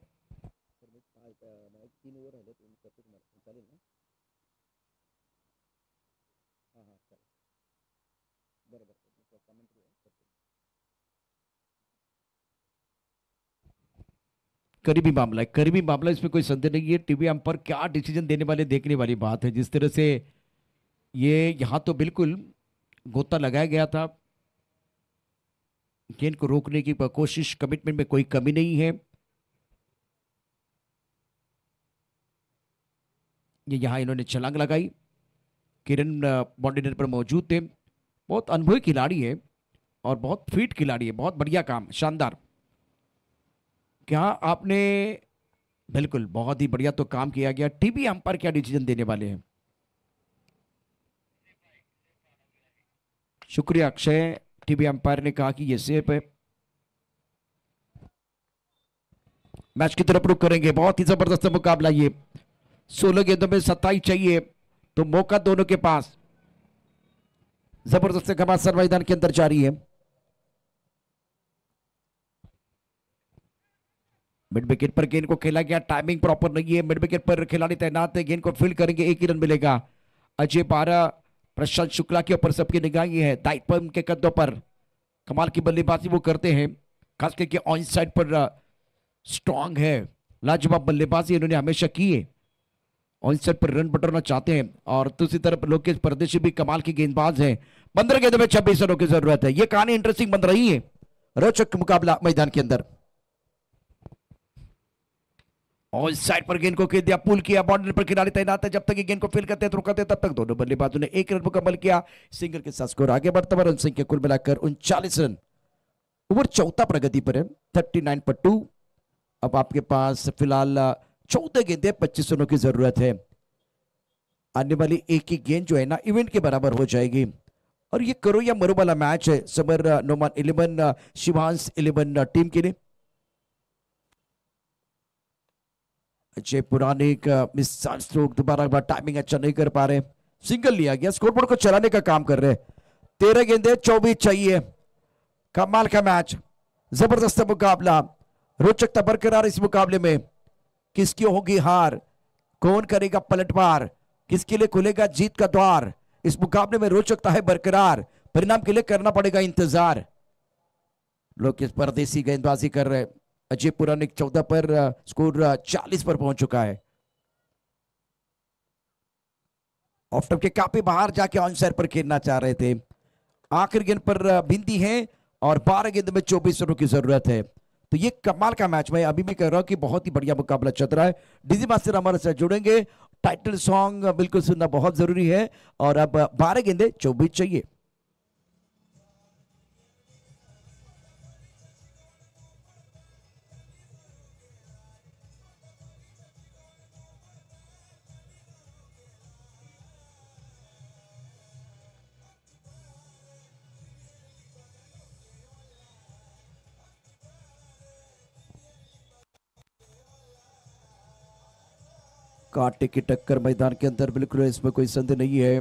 करीबी मामला है, करीबी मामला, इसमें कोई संदेह नहीं है। टीवी अंपायर क्या डिसीजन देने वाले, देखने वाली बात है। जिस तरह से ये यहां तो बिल्कुल गोता लगाया गया था, गेंद को रोकने की कोशिश, कमिटमेंट में कोई कमी नहीं है। ये यहां इन्होंने छलांग लगाई। किरण बॉडी लाइन पर मौजूद थे, बहुत अनुभवी खिलाड़ी है और बहुत फिट खिलाड़ी है। बहुत बढ़िया काम, शानदार। क्या आपने, बिल्कुल बहुत ही बढ़िया तो काम किया गया। टीवी अंपायर क्या डिसीजन देने वाले हैं? शुक्रिया अक्षय। टीवी अंपायर ने कहा कि ये सेफ है। मैच की तरफ रुख करेंगे। बहुत ही जबरदस्त मुकाबला ये, 16 गेंदों में 27 चाहिए, तो मौका दोनों के पास। जबरदस्त घमासान मैदान के अंदर जारी है। मिड विकेट पर गेंद को खेला गया, टाइमिंग प्रॉपर नहीं है। मिड विकेट पर खिलाड़ी तैनात है, गेंद को फील्ड करेंगे, एक ही रन मिलेगा। अजय 12, प्रशांत शुक्ला के ऊपर सबकी निगाह है। दायित्व के कदों पर कमाल की बल्लेबाजी वो करते हैं, खास करके ऑन साइड पर स्ट्रांग है। लाजवाब बल्लेबाजी इन्होंने हमेशा की है, ऑन साइड पर रन बटोरना चाहते हैं। और दूसरी तरफ लोकेश परदेशी भी कमाल की गेंदबाज है। 15 गेंदों में 26 रनों की जरूरत है। यह कहानी इंटरेस्टिंग बन रही है, रोचक मुकाबला मैदान के अंदर। ऑन साइड पर गेंद को खेल दिया, पुल किया, बाउंड्री पर खिलाड़ी तैनात है। जब तक ये गेंद को फील करते तो रुकते, तब तक दोनों बल्लेबाजों ने एक रन मुकम्मल किया। सिंगल के साथ स्कोर आगे बढ़ता हुआ, रन संख्या कुल मिलाकर 39 रन। ओवर चौथा प्रगति पर है, 39 पर 2। अब आपके पास फिलहाल 14 गेंदें, 25 रनों की जरूरत है। आने वाली एक ही गेंद जो है ना इवेंट के बराबर हो जाएगी। और ये करो या मरो वाला मैच है समर नोमान 11 शिवांश 11 टीम के लिए। अजय पुरानिक मिसाइल स्ट्रोक, दोबारा टाइमिंग अच्छा नहीं कर पा रहे, सिंगल लिया गया, स्कोरबोर्ड को चलाने का काम कर रहे हैं। 13 गेंदे 24 चाहिए। कमाल का मैच, जबरदस्त मुकाबला, रोचकता बरकरार इस मुकाबले में। किसकी होगी हार, कौन करेगा पलटवार, किसके लिए खुलेगा जीत का द्वार। इस मुकाबले में रोचकता है बरकरार, परिणाम के लिए करना पड़ेगा इंतजार। लोग इस परदेसी गेंदबाजी कर रहे। अजय पुरानिक 14 पर, स्कोर 40 पर पहुंच चुका है। ऑफ टॉप के काफी बाहर जाके ऑन साइड पर खेलना चाह रहे थे। आखिरी गेंद पर बिंदी है और 12 गेंद में 24 रनों की जरूरत है। तो ये कमाल का मैच, मैं अभी भी कह रहा हूं कि बहुत ही बढ़िया मुकाबला चल रहा है। डीजी मास्टर हमारे साथ जुड़ेंगे। टाइटल सॉन्ग बिल्कुल सुनना बहुत जरूरी है। और अब 12 गेंदे 24 चाहिए। कांटे की टक्कर मैदान के अंदर बिल्कुल, इसमें कोई संदेह नहीं है।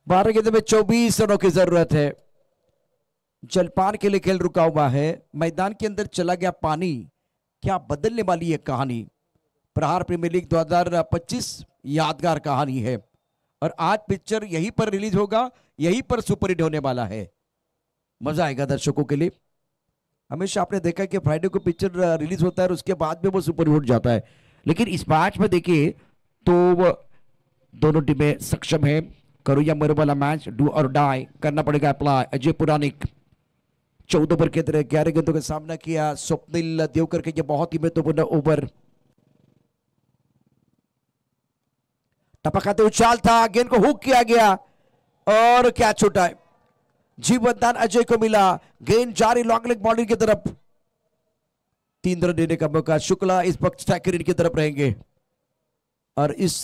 बारह गेंद में 24 रनों की जरूरत है। जलपान के लिए खेल रुका हुआ है। मैदान के अंदर चला गया पानी, क्या बदलने वाली है कहानी। प्रहार प्रीमियर लीग 2025 यादगार कहानी है। और आज पिक्चर यहीं पर रिलीज होगा, यहीं पर सुपरहिट होने वाला है। मजा आएगा दर्शकों के लिए। हमेशा आपने देखा कि फ्राइडे को पिक्चर रिलीज होता है और उसके बाद में वो सुपर हिट जाता है। लेकिन इस मैच में देखिए तो दोनों टीमें सक्षम है। करो या मरो वाला मैच, डू और डाई करना पड़ेगा अप्लाई। अजय पुरानिक 14 ओवर के तरह 11 गेंदों का सामना किया। स्वप्निल देवकर के ये बहुत ही महत्वपूर्ण ओवर। टपकाते उछाल था, गेंद को हुक किया गया और क्या छूटा है। जीवनदान अजय को मिला। गेंद जारी लॉन्ग लेग बाउंड्री की तरफ। 3 रन देने का मौका। शुक्ला इस वक्त स्ट्राइकर की तरफ रहेंगे। और इस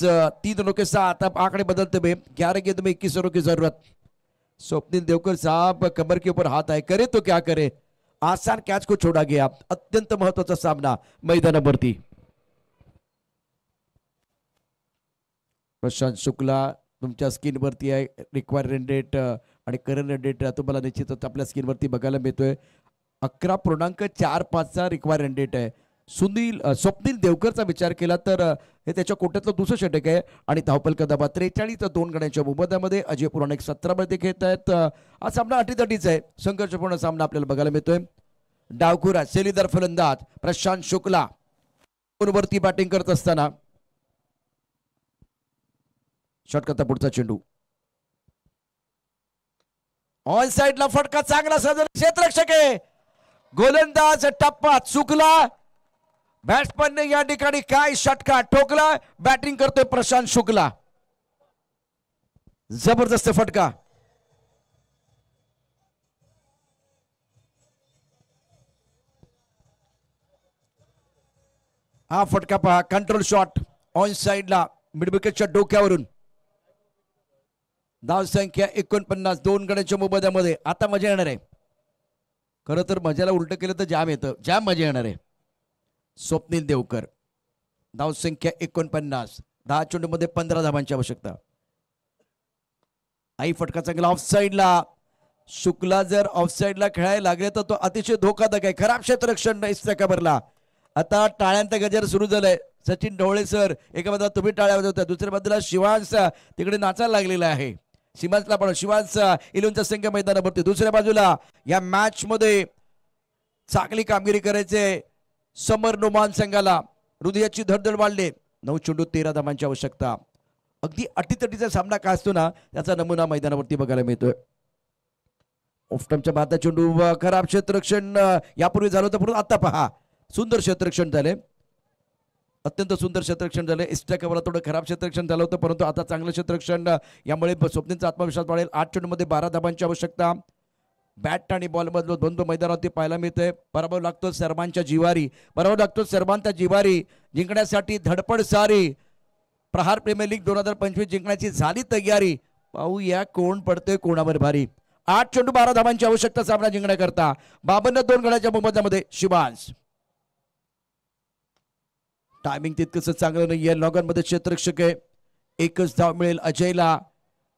3 रनों के साथ अब आंकड़े बदलते हुए 11 गेंद में 21 रनों की जरूरत। स्वप्निल देवकर साहब कमर के ऊपर हाथ आए, करे तो क्या करे। आसान कैच को छोड़ा गया। अत्यंत महत्वाचा सामना मैदानावरती। प्रशांत शुक्ला तुमच्या स्क्रीनवरती आहे। रिक्वायर्ड रन रेट आणि करंट रन रेट तुम्हाला निश्चितच आपल्या स्क्रीनवरती बघायला मिळतोय। 11.45चा रिक्वायर्ड रन रेट आहे। स्वप्नील देवकरचा विचार केला तर हे त्याच्या कोट्यातलं दुसरं षटक आहे। आणि धावपल कदाबा 43 2 गड्यांच्या मोबदल्यामध्ये अजय पुराणिक 17 मध्ये घेत आहेत। हा सामना अटीतटीचा आहे, संघर्षपूर्ण सामना आपल्याला बघायला मिळतोय। डावखुरा शैलीदार फलंदाज प्रशांत शुक्ला वरती बॅटिंग करत असताना शॉट करता पुढचा चेंडू ऑन साइडला फटका चांगला सजल क्षेत्ररक्षक आहे। गोलंदाज टप्पा चुकला। बॅट्समनने या ठिकाणी काय षटका ठोकला। बॅटिंग करतोय प्रशांत शुक्ला। जबरदस्त फटका। हा फटका पहा, कंट्रोल शॉट ऑन साइडला मिड विकेटच्या डोक्यावरून। धाव संख्या 49 2 गड्यांच्या मोबदल्यामध्ये। आता मजा येणार आहे। खरं तर मजाला उलट केलं तर जाम येतं, जाम मजा येणार आहे। स्वप्नील देवकर धाव संख्या 49, 10 चेंडूमध्ये 15 धावांची आवश्यकता। आई फटका चांगला ऑफ साइडला। शुक्ला जर ऑफ साइडला खेळायला लागले तर तो अतिशय धोकादायक आहे। खराब क्षेत्ररक्षण इस कबरला। आता टाळ्यांचा गजर सुरू झालाय। सचिन ढवळे सर एका बाजूला तुम्ही टाळ्या वाजवताय, दुसऱ्या बाजूला शिवांश तिकडे नाचायला लागलेला आहे। शिवांशला पण शिवांश इलेव्हनचा संघ मैदानावरती। दुसऱ्या बाजूला या मॅच मध्ये चांगली कामगिरी करायचे समर नोमान संघाला। हृदयाची धडधड वाढले। 9 चेंडू 13 धावांची आवश्यकता। अगदी अटीतटीचा सामना काय असतो ना, त्याचा नमुना मैदानावरती बघायला मिळतोय। ऑफटमच्या बाद चेंडू खराब क्षेत्ररक्षण यापूर्वी झालं होतं, परंतु आता पहा सुंदर क्षेत्ररक्षण झाले। अत्यंत सुंदर क्षेत्ररक्षण झाले। एक्स्ट्रा कव्हरला थोडं खराब क्षेत्ररक्षण झालं होतं, परंतु आता चांगलं क्षेत्ररक्षण। यामुळे स्वप्नीलचा आत्मविश्वास वाढेल। 8 चेंडूमध्ये 12 धावांची आवश्यकता। बॅट आणि बॉल मधलं द्वंद्व मैदानावरती पाहायला मिळतंय। पराभव लागतो सर्वांच्या जिवारी, पराभव लागतो सर्वांच्या जिवारी। जिंकण्यासाठी धडपड सारी। प्रहार प्रीमियर लीग 2025 जिंकण्याची झाली तयारी। पाहूया कोण पडतोय कोणावर भारी। 8 चेंडू 12 धावांची आवश्यकता सामना जिंकण्याकरता। 52 2 गड्यांच्या मोबदल्यामध्ये शिवांश। टायमिंग तितकंच चांगलं नाहीये। लॉगॉन मध्ये क्षेत्ररक्षक आहे। एकच धाव मिळेल अजयला.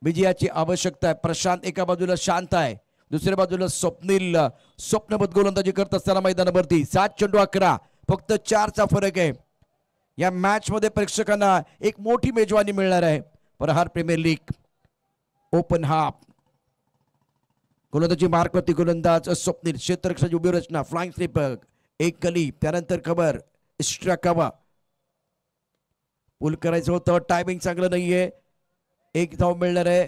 विजयाची आवश्यकता आहे. प्रशांत एका बाजूला शांत आहे, दुसऱ्या बाजूला स्वप्नील स्वप्नबद्ध गोलंदाजी करत असताना मैदानावरती 7 चेंडू 11, फक्त 4चा फरक आहे. या मॅच मध्ये प्रेक्षकांना एक मोठी मेजवानी मिळणार आहे. प्रहार प्रीमियर लीग ओपन हाफ. गोलंदाजी मार्कवरती गोलंदाज स्वप्नील, क्षेत्ररक्षणाची उभी रचना, फ्लाइंग स्लीपर, एक गली, त्यानंतर कव्हर, एक्स्ट्रा कव्हर. पुल करायचं होतं, टायमिंग चांगलं नाहीये. एक धाव मिळणार आहे.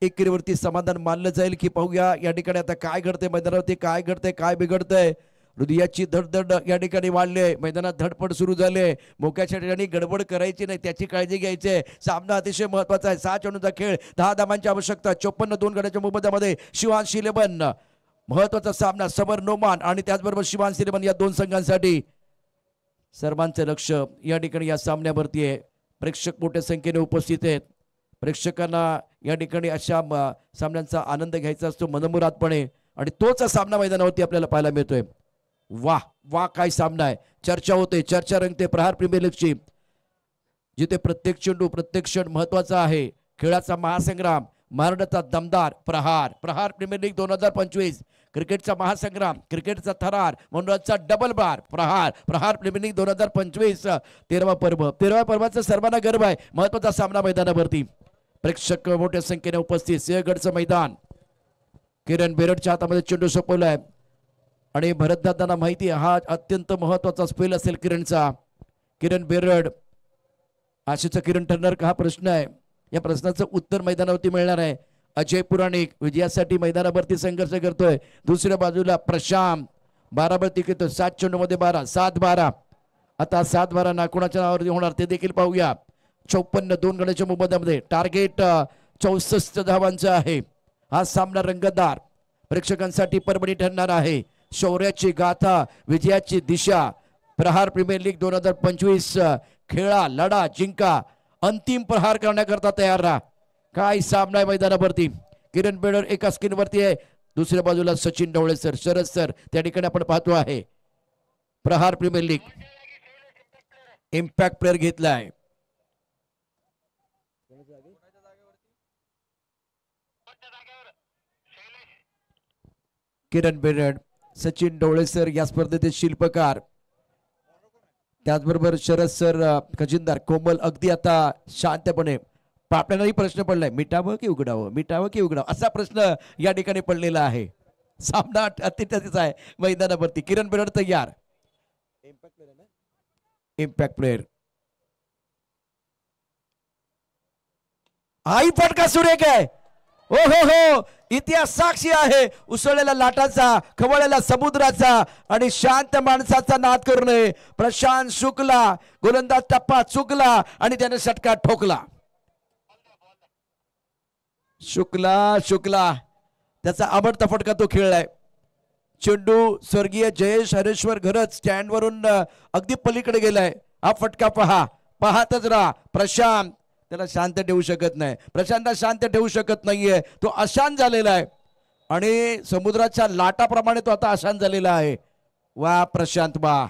एकेरीवरती समाधान मानलं जाईल की पाहूया या ठिकाणी आता काय घडतंय मैदानावरती, काय घडतंय, काय बिघडतंय. हृदयाची धडधड या ठिकाणी वाढली आहे. मैदानात धडपड सुरू झाली आहे. मोक्याच्या ठिकाणी गडबड करायची नाही, त्याची काळजी घ्यायची आहे. सामना अतिशय महत्वाचा आहे. 6 चेंडूचा खेळ, 10 धावांची आवश्यकता. 54 2 गड्याच्या मोबदल्यामध्ये शिवांश 11. महत्वाचा सामना समर नोमान आणि त्याचबरोबर शिवांश 11 या दोन संघांसाठी. सर्वांचं लक्ष या ठिकाणी या सामन्यावरती आहे. प्रेक्षक मोठ्या संख्येने उपस्थित आहेत. प्रेक्षकांना या ठिकाणी अशा सामन्यांचा आनंद घ्यायचा असतो मनमुरादपणे, आणि तोच सामना मैदानावरती आपल्याला पाहायला मिळतोय. वाह वाह, काय सामना आहे. चर्चा होते, चर्चा रंगते प्रहार प्रीमियर लीगची, जिथे प्रत्येक चेंडू प्रत्येक क्षण महत्वाचा आहे. खेळाचा महासंग्राम, महाराष्ट्राचा दमदार प्रहार. प्रहार प्रीमियर लीग 2025, क्रिकेटचा महासंग्राम, क्रिकेटचा थरार, मनोरंजनचा डबल बार. प्रहार प्रहार प्रीमियर लीग 2025 13वा पर्व. 13व्या पर्वाचा सर्वांना गर्व आहे. महत्वाचा सामना मैदानावरती. प्रेक्षक मोठ्या संख्येने उपस्थित. सिंहगडचं मैदान. किरण बेरडच्या हातामध्ये चेंडू सोपवलाय आणि भरतदादांना माहिती आहे हा अत्यंत महत्वाचा स्पेल असेल किरणचा. किरण बेरड, आशेचा किरण ठरणार का, हा प्रश्न आहे. या प्रश्नाचं उत्तर मैदानावरती मिळणार आहे. अजय पुराणिक विजयासाठी मैदानावरती संघर्ष करतोय. दुसऱ्या बाजूला प्रशांत 12 बळती घेतोय. 7 चेंडूमध्ये 12, 7-12. आता 7-12 नाकोणाच्या नावावरती होणार ते देखील पाहूया. 54 2 गड्याच्या मोबदल्यामध्ये टार्गेट 64 धावांचं आहे. हा सामना रंगतदार प्रेक्षकांसाठी परभणी ठरणार आहे. शौर्याची गाथा, विजयाची दिशा. प्रहार प्रीमियर लीग 2025 खेळा, लढा, जिंका, अंतिम प्रहार करण्याकरता तयार राहा. काय सामना आहे मैदानावरती. किरण बेडर एका स्क्रीनवरती आहे, दुसऱ्या बाजूला सचिन ढवळे सर, शरद सर त्या ठिकाणी आपण पाहतो आहे. प्रहार प्रीमियर लीग इम्पॅक्ट प्लेअर घेतलाय. किरण बेरड, सचिन ढवळे सर या स्पर्धेचे शिल्पकार, त्याचबरोबर शरद सर खजिनदार. कोमल अगदी आता शांतपणे. आपल्यालाही प्रश्न पडलाय, मिटावं की उघडावं, मिटावं की उघडावं असा प्रश्न या ठिकाणी पडलेला आहे. सामना अतिथीचा आहे मैदानावरती. किरण बेरड तयार. Impact player. आई फटका सुरेख आहे. हो हो हो, इतिहास साक्षी आहे उसळलेल्या लाटाचा, खवळलेल्या समुद्राचा आणि शांत माणसाचा नाद करू नये. प्रशांत शुक्ला गोलंदाज टप्पा चुकला आणि त्याने षटकार ठोकला. शुक्ला त्याचा आवडता फटका तो खेळलाय. चेंडू स्वर्गीय जयेश हरेश्वर घरच स्टँडवरून अगदी पलीकडे गेलाय. हा फटका पहा, पाहतच राहा. प्रशांत त्याला शांत ठेवू शकत नाही. प्रशांतला शांत ठेवू शकत नाहीये. तो अशांत झालेला आहे आणि समुद्राच्या लाटाप्रमाणे तो आता अशांत झालेला आहे. वा प्रशांत वा.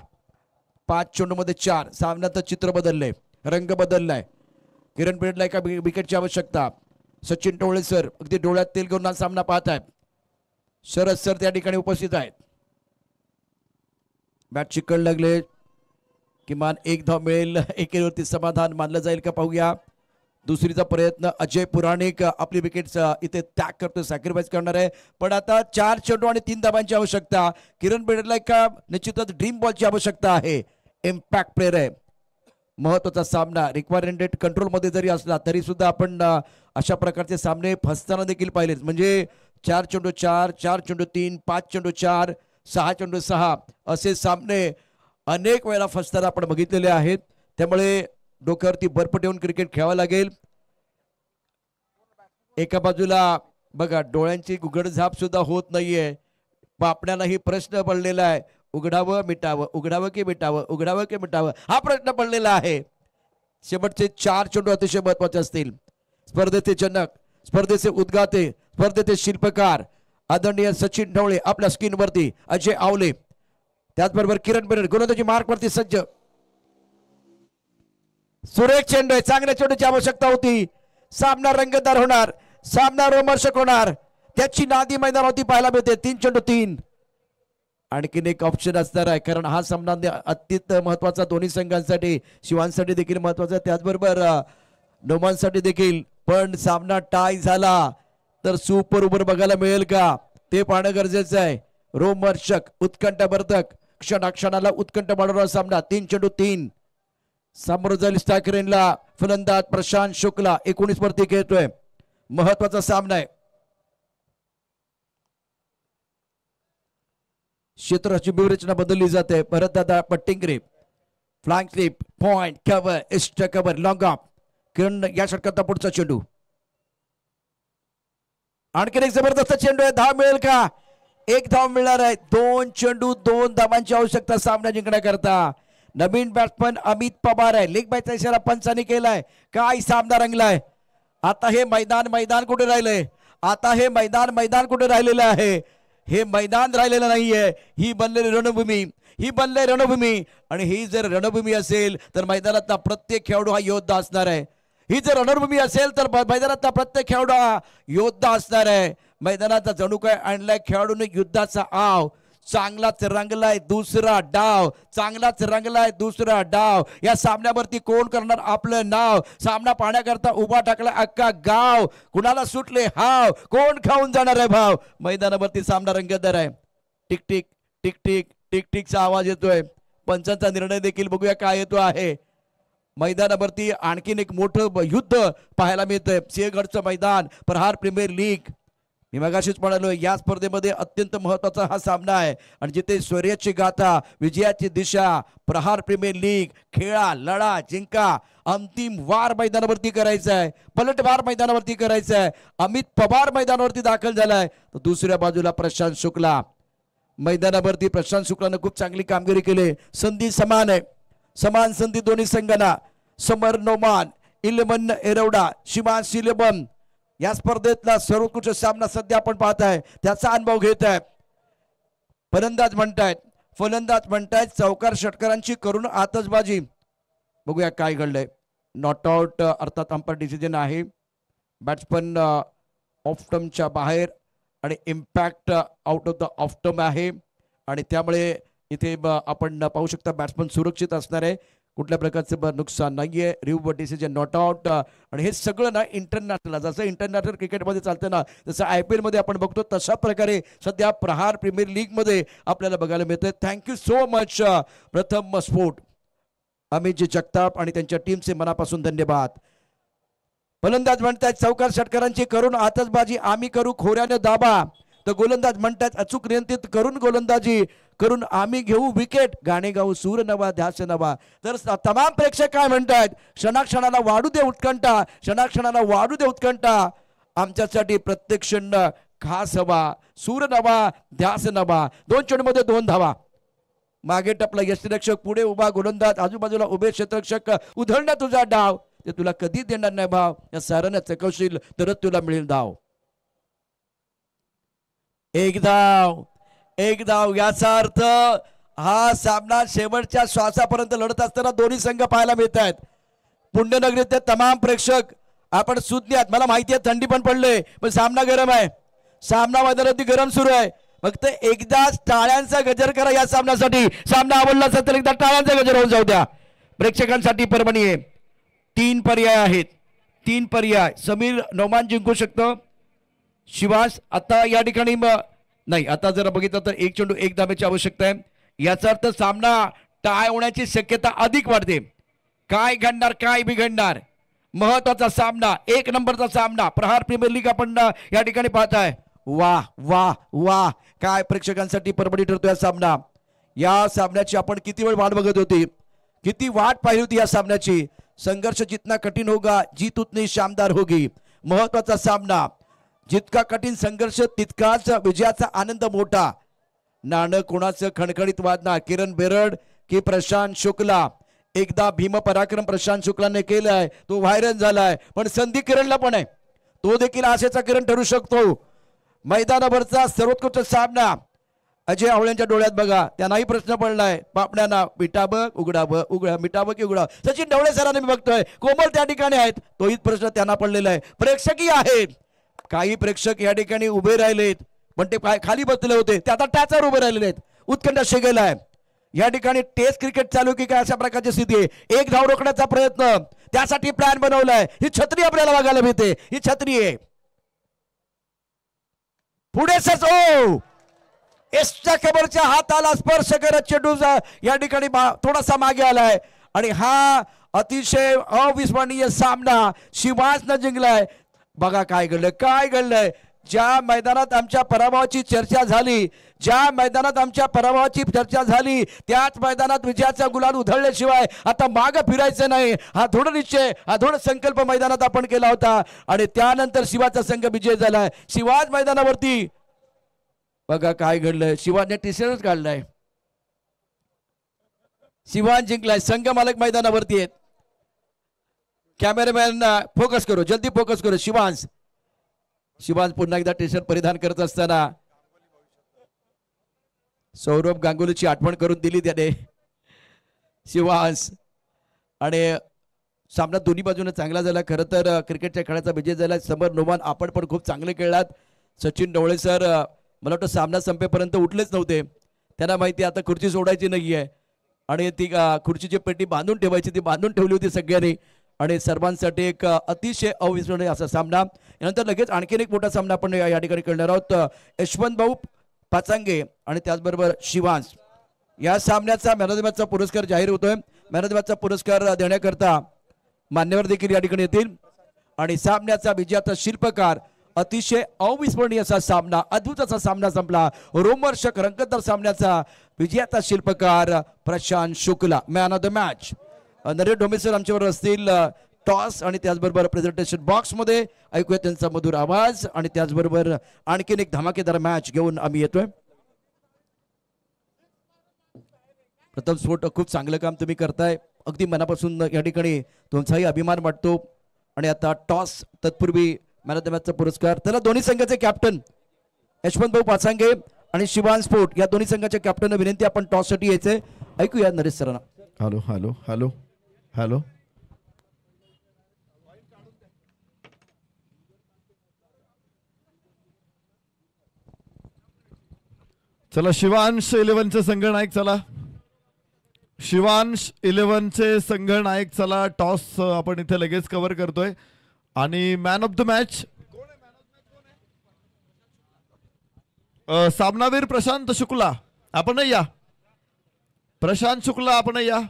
5 चेंडूमध्ये 4. सामन्याचं चित्र बदललंय, रंग बदललाय. किरण बेरडला एका विकेटची आवश्यकता. सचिन ढवळे सर अगदी डोळ्यात तेल घेऊन हा सामना पाहत आहेत. शरद सर त्या ठिकाणी उपस्थित आहेत. बॅट चिकट लागले, किमान 1 धाव मिळेल. एकेवरती समाधान मानलं जाईल का पाहूया. दुसरीचा प्रयत्न. अजय पुराणिक आपली विकेट इथे त्याग करतो, सॅक्रिफाईस करणार आहे. पण आता 4 चेंडू आणि 3 धावांची आवश्यकता. किरण बेरडला एका निश्चितच ड्रीम बॉलची आवश्यकता आहे. इम्पॅक्ट प्लेअर आहे. महत्वाचा सामना. रिक्वायरमेंट रेट कंट्रोलमध्ये जरी असला तरी सुद्धा आपण अशा प्रकारचे सामने फसताना देखील पाहिलेत. म्हणजे 4 चेंडू 4, 4 चेंडू 3, 5 चेंडू 4, 6 चेंडू 6 असे सामने अनेक वेळा फसताना आपण बघितलेले आहेत. त्यामुळे डोक्यावरती बर्फ ठेवून क्रिकेट खेळावं लागेल. एका बाजूला बघा डोळ्यांची उघडझाप सुद्धा होत नाहीये. पापण्यालाही प्रश्न पडलेला आहे, उघडावं मिटावं, उघडावं की मिटावं, उघडावं की मिटावं हा प्रश्न पडलेला आहे. शेवटचे 4 चेंडू अतिशय महत्वाचे असतील. स्पर्धेचे जनक, स्पर्धेचे उद्गाते, स्पर्धेचे शिल्पकार आदरणीय सचिन ढवळे आपल्या स्क्रीनवरती. अजय आवले त्याचबरोबर किरण बेरड गोलंदाजी मार्कवरती सज्ज. सुरेख चेंडू आहे, चांगल्या चेंडूची आवश्यकता होती. सामना रंगतदार होणार, सामना रोमहर्षक होणार, त्याची नादी मैदानावरती पाहायला मिळते. 3-3. आणखीन एक ऑप्शन असणार आहे, कारण हा सामना अत्यंत महत्वाचा दोन्ही संघांसाठी, शिवांसाठी देखील महत्वाचा, त्याचबरोबर नोमांसाठी देखील. पण सामना टाय झाला तर सुपर ओव्हर बघायला मिळेल का ते पाहणं गरजेचं आहे. रोमहर्षक, उत्कंठावर्धक, क्षणाक्षणाला उत्कंठ वाढवणारा सामना. 3-3. समोर जाईल स्ट्रायकरला फलंदाज प्रशांत शुक्ला, 19 वरती खेळतोय. महत्वाचा सामना आहे. क्षेत्राची व्यूहरचना बदलली जाते. परत Dada Pattingre, flank slip, point, cover, extra cover, long off. Kiran या षटकाचा पुढचा चेंडू. आणखीन एक जबरदस्त चेंडू आहे. धाव मिळेल का? एक धाव मिळणार आहे. 2 चेंडू 2 धावांची आवश्यकता सामना जिंकण्याकरता. नवीन बॅट्समन अमित पवार आहे. लेग बायचा इशारा पंचांनी केलाय. काय सामना रंगलाय. आता हे मैदान कुठे राहिलंय? आता हे मैदान कुठे राहिलेलं आहे? हे मैदान राहिलेलं नाहीये. ही बनलेली रणभूमी, आणि ही जर रणभूमी असेल तर मैदानातला प्रत्येक खेळाडू हा योद्धा असणार आहे. ही जर रणभूमी असेल तर मैदानातला प्रत्येक खेळाडू हा योद्धा असणार आहे. मैदानाचा जणू काय आणलाय खेळाडूने युद्धाचा आव. चांगलाच रंगलाय दुसरा डाव. या सामन्यावरती कोण करणार आपलं नाव? सामना पाहण्याकरता उभा टाकला अख्खा गाव. कुणाला सुटले हाव? कोण खाऊन जाणार आहे भाव? मैदानावरती सामना रंगतदार आहे. Tick tick tick tick tick टिकचा आवाज येतोय. पंचांचा निर्णय देखील बघूया काय येतो आहे. मैदानावरती आणखीन एक मोठं युद्ध पाहायला मिळतंय. सिंहगडचं मैदान, प्रहार प्रीमियर लीग. मी मगाशीच म्हणालो या स्पर्धेमध्ये अत्यंत महत्वाचा हा सामना आहे, आणि जिथे शौर्याची गाथा, विजयाची दिशा, प्रहार प्रीमियर लीग, खेळा, लढा, जिंका, अंतिम वार मैदानावरती करायचा आहे. पलटवार मैदानावरती करायचा आहे. अमित पवार मैदानावरती दाखल झालाय. तर दुसऱ्या बाजूला प्रशांत शुक्ला मैदानावरती. प्रशांत शुक्लानं खूप चांगली कामगिरी केली. संधी समान आहे, समान संधी दोन्ही संघांना. समर नोमान, इलेवन एरवडा, शिवान सिलेबन या स्पर्धेतला सर्वोत्कृष्ट सामना सध्या आपण पाहताय, त्याचा अनुभव घेत आहे. फलंदाज म्हणतायत चौकार षटकारांची करून आतषबाजी. बघूया काय घडलंय. नॉट आउट अर्थात अंपायर डिसिजन आहे. बॅट्समन ऑफ टर्मच्या बाहेर आणि impact out of the of term आहे, आणि त्यामुळे इथे आपण पाहू शकता बॅट्समन सुरक्षित असणार आहे. कुठल्या प्रकारचं नुकसान नाहीये. Review decision not out. आणि हे सगळं ना इंटरनॅशनल, जसं इंटरनॅशनल क्रिकेटमध्ये चालतं ना, जसं IPL मध्ये आपण बघतो तशा प्रकारे सध्या प्रहार प्रीमियर लीग मध्ये आपल्याला बघायला मिळतंय. थँक्यू सो मच प्रथम स्पोर्ट, अमितजी जगताप आणि त्यांच्या टीमचे मनापासून धन्यवाद. फलंदाज म्हणतात चौकार षटकारांची करून आतषबाजी, आम्ही करू खोऱ्याने दाबा. तर गोलंदाज म्हणतात अचूक नियंत्रित करून गोलंदाजी करून आम्ही घेऊ विकेट. गाणे गाऊ सूर नवा ध्यास नवा. तर तमाम प्रेक्षक काय म्हणतात? क्षणाक्षणाला वाढू दे उत्कंठा, आमच्यासाठी प्रत्येक क्षण खास हवा. सूर नवा ध्यास नवा. 2 चेंडूमध्ये 2 धावा. मागे टपला यष्टिरक्षक, पुढे उभा गोलंदाज, आजूबाजूला उभे क्षेत्ररक्षक. उधळण्या तुझा डाव, ते तुला कधी देणार नाही भाव. या साराने चकवशील तरच तुला मिळेल धाव. एक धाव याचा अर्थ हा सामना शेवटच्या श्वासापर्यंत लढत असताना दोन्ही संघ पाहायला मिळत आहेत. पुण्यनगरीचे तमाम प्रेक्षक आपण सुज्ञ आहात. मला माहिती आहे थंडी पण पडले, पण सामना गरम आहे. सामना मैदानावरती गरम सुरू आहे. फक्त एकदाच टाळ्यांचा गजर करा या सामन्यासाठी. सामना आवडला असेल तर एकदा टाळ्यांचा गजर होऊन जाऊ द्या. प्रेक्षकांसाठी पर्वणी आहे. 3 पर्याय आहेत. 3 पर्याय. समीर नोमान जिंकू शकतो. शिवास आता या ठिकाणी नाही, आता जर बघितलं तर 1 चेंडू 1 धावेची आवश्यकता आहे. याचा अर्थ सामना टाय होण्याची शक्यता अधिक वाढते. काय घडणार, काय बिघडणार? महत्वाचा सामना, 1 नंबरचा सामना, प्रहार प्रीमियर लीग आपण या ठिकाणी पाहताय. वाह वाह वाह, काय प्रेक्षकांसाठी परबडी ठरतो या सामना. या सामन्याची आपण किती वेळ वाट बघत होती, किती वाट पाहिली होती या सामन्याची. संघर्ष जितना कठीण होगा जीत उतनी शानदार होगी. महत्वाचा सामना, जितका कठीण संघर्ष तितकाच विजयाचा आनंद मोठा. नाणं कोणाचं खणखणीत वाजणार, किरण बेरड की प्रशांत शुक्ला. एकदा भीम पराक्रम प्रशांत शुक्लाने केलाय, तो व्हायरल झालाय, पण संधी किरणला पण आहे. तो देखील आशेचा किरण ठरू शकतो. मैदानावरचा सर्वोत्कृष्ट सामना अजय आवळ्यांच्या डोळ्यात बघा, त्यांनाही प्रश्न पडलाय पापण्यांना, मिठाबं उघडावं उघडा मिठाबं की उघडावं. सचिन ढवळे सरांनी मी बघतोय कोमल त्या ठिकाणी आहेत, तोही प्रश्न त्यांना पडलेला आहे. प्रेक्षकही आहेत, काही प्रेक्षक या ठिकाणी उभे राहिलेत पण ते खाली बसलेले होते, ते आता टॅचवर उभे राहिलेले आहेत. उत्कंठ शिगेला आहे या ठिकाणी. टेस्ट क्रिकेट चालू की काय अशा प्रकारची स्थिती आहे. एक धाव रोखण्याचा प्रयत्न, त्यासाठी प्लॅन बनवलाय. ही छत्री आपल्याला बघायला मिळते, ही छत्री आहे. पुढे ओ एसच्या केबलच्या हाताला स्पर्श करत चेंडू या ठिकाणी थोडासा मागे आलाय आणि हा अतिशय अविस्मरणीय सामना शिवासनं जिंकलाय. बघा काय घडलंय, काय घडलंय. ज्या मैदानात आमच्या पराभवाची चर्चा झाली, ज्या मैदानात आमच्या पराभवाची चर्चा झाली, त्याच मैदानात विजयाचा गुलाल उधळल्याशिवाय आता माग फिरायचं नाही, हा दृढ निश्चय, हा दृढ संकल्प मैदानात आपण केला होता आणि त्यानंतर शिवाचा संघ विजय झालाय. शिवाज मैदानावरती बघा काय घडलंय. शिवाजने टी-शर्टच काढलाय, शिवाज जिंकलाय. संघ मालक मैदानावरती आहेत. कॅमेरामॅन फोकस करो, जल्दी फोकस करो. शिवाज पुन्हा एकदा टी-शर्ट परिधान करत असताना सौरभ गांगुलीची आठवण करून दिली त्याने. शिवाज आणि सामना दोन्ही बाजूने चांगला झाला. खरं तर क्रिकेटच्या खेळाचा विजय झाला. समर नोमान आपण पण खूप चांगले खेळलात. सचिन ढवळे सर मला वाटतं सामना संपेपर्यंत उठलेच नव्हते. त्यांना माहिती आता खुर्ची सोडायची नाहीये आणि ती खुर्चीची पेटी बांधून ठेवायची, ती बांधून ठेवली होती सगळ्यांनी आणि सर्वांसाठी एक अतिशय अविस्मरणीय असा सामना. यानंतर लगेच आणखीन एक मोठा सामना आपण या ठिकाणी खेळणार आहोत. यशवंत भाऊ पाचांगे आणि त्याचबरोबर शिवांश. या सामन्याचा मॅन ऑफ द मॅचचा पुरस्कार जाहीर होतोय. मॅन ऑफ द मॅचचा पुरस्कार देण्याकरता मान्यवर देखील या ठिकाणी येतील आणि सामन्याचा विजयाचा शिल्पकार. अतिशय अविस्मरणीय असा सामना, अद्भुत असा सामना संपला. रोमहर्षक रंगतदार सामन्याचा विजयाचा शिल्पकार Prashant Shukla, man of the match. Naresh Dhome sir आमच्यावर असतील टॉस आणि त्याचबरोबर प्रेझेंटेशन बॉक्स मध्ये. ऐकूया त्यांचा मधुर आवाज आणि त्याचबरोबर आणखीन एक धमाकेदार मॅच घेऊन आम्ही येतोय. प्रथम स्फोट, खूप चांगलं काम तुम्ही करताय, अगदी मनापासून या ठिकाणी तुमचाही अभिमान वाटतो. आणि आता टॉस तत्पूर्वी मॅन ऑफ द मॅचचा पुरस्कार त्याला दोन्ही संघाचे कॅप्टन यशवंत भाऊ पाचांगे आणि शिवांश स्फोट या दोन्ही संघाच्या कॅप्टनना विनंती, आपण टॉस साठी यायचंय. ऐकूया नरेश सरांना.
Hello hello hello hello. चला शिवांश 11चे संघनायक, चला शिवांश 11चे संघनायक, चला टॉस आपण इथे लगेच कव्हर करतोय. आणि मॅन ऑफ द मॅच सामनावीर प्रशांत शुक्ला, आपण या. प्रशांत शुक्ला आपण या.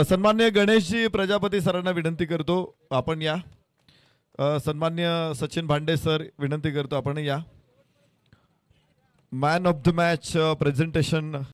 सन्मान्य गणेशजी प्रजापती सरांना विनंती करतो आपण या. सन्मान्य सचिन भांडे सर विनंती करतो आपण या. Man of the match presentation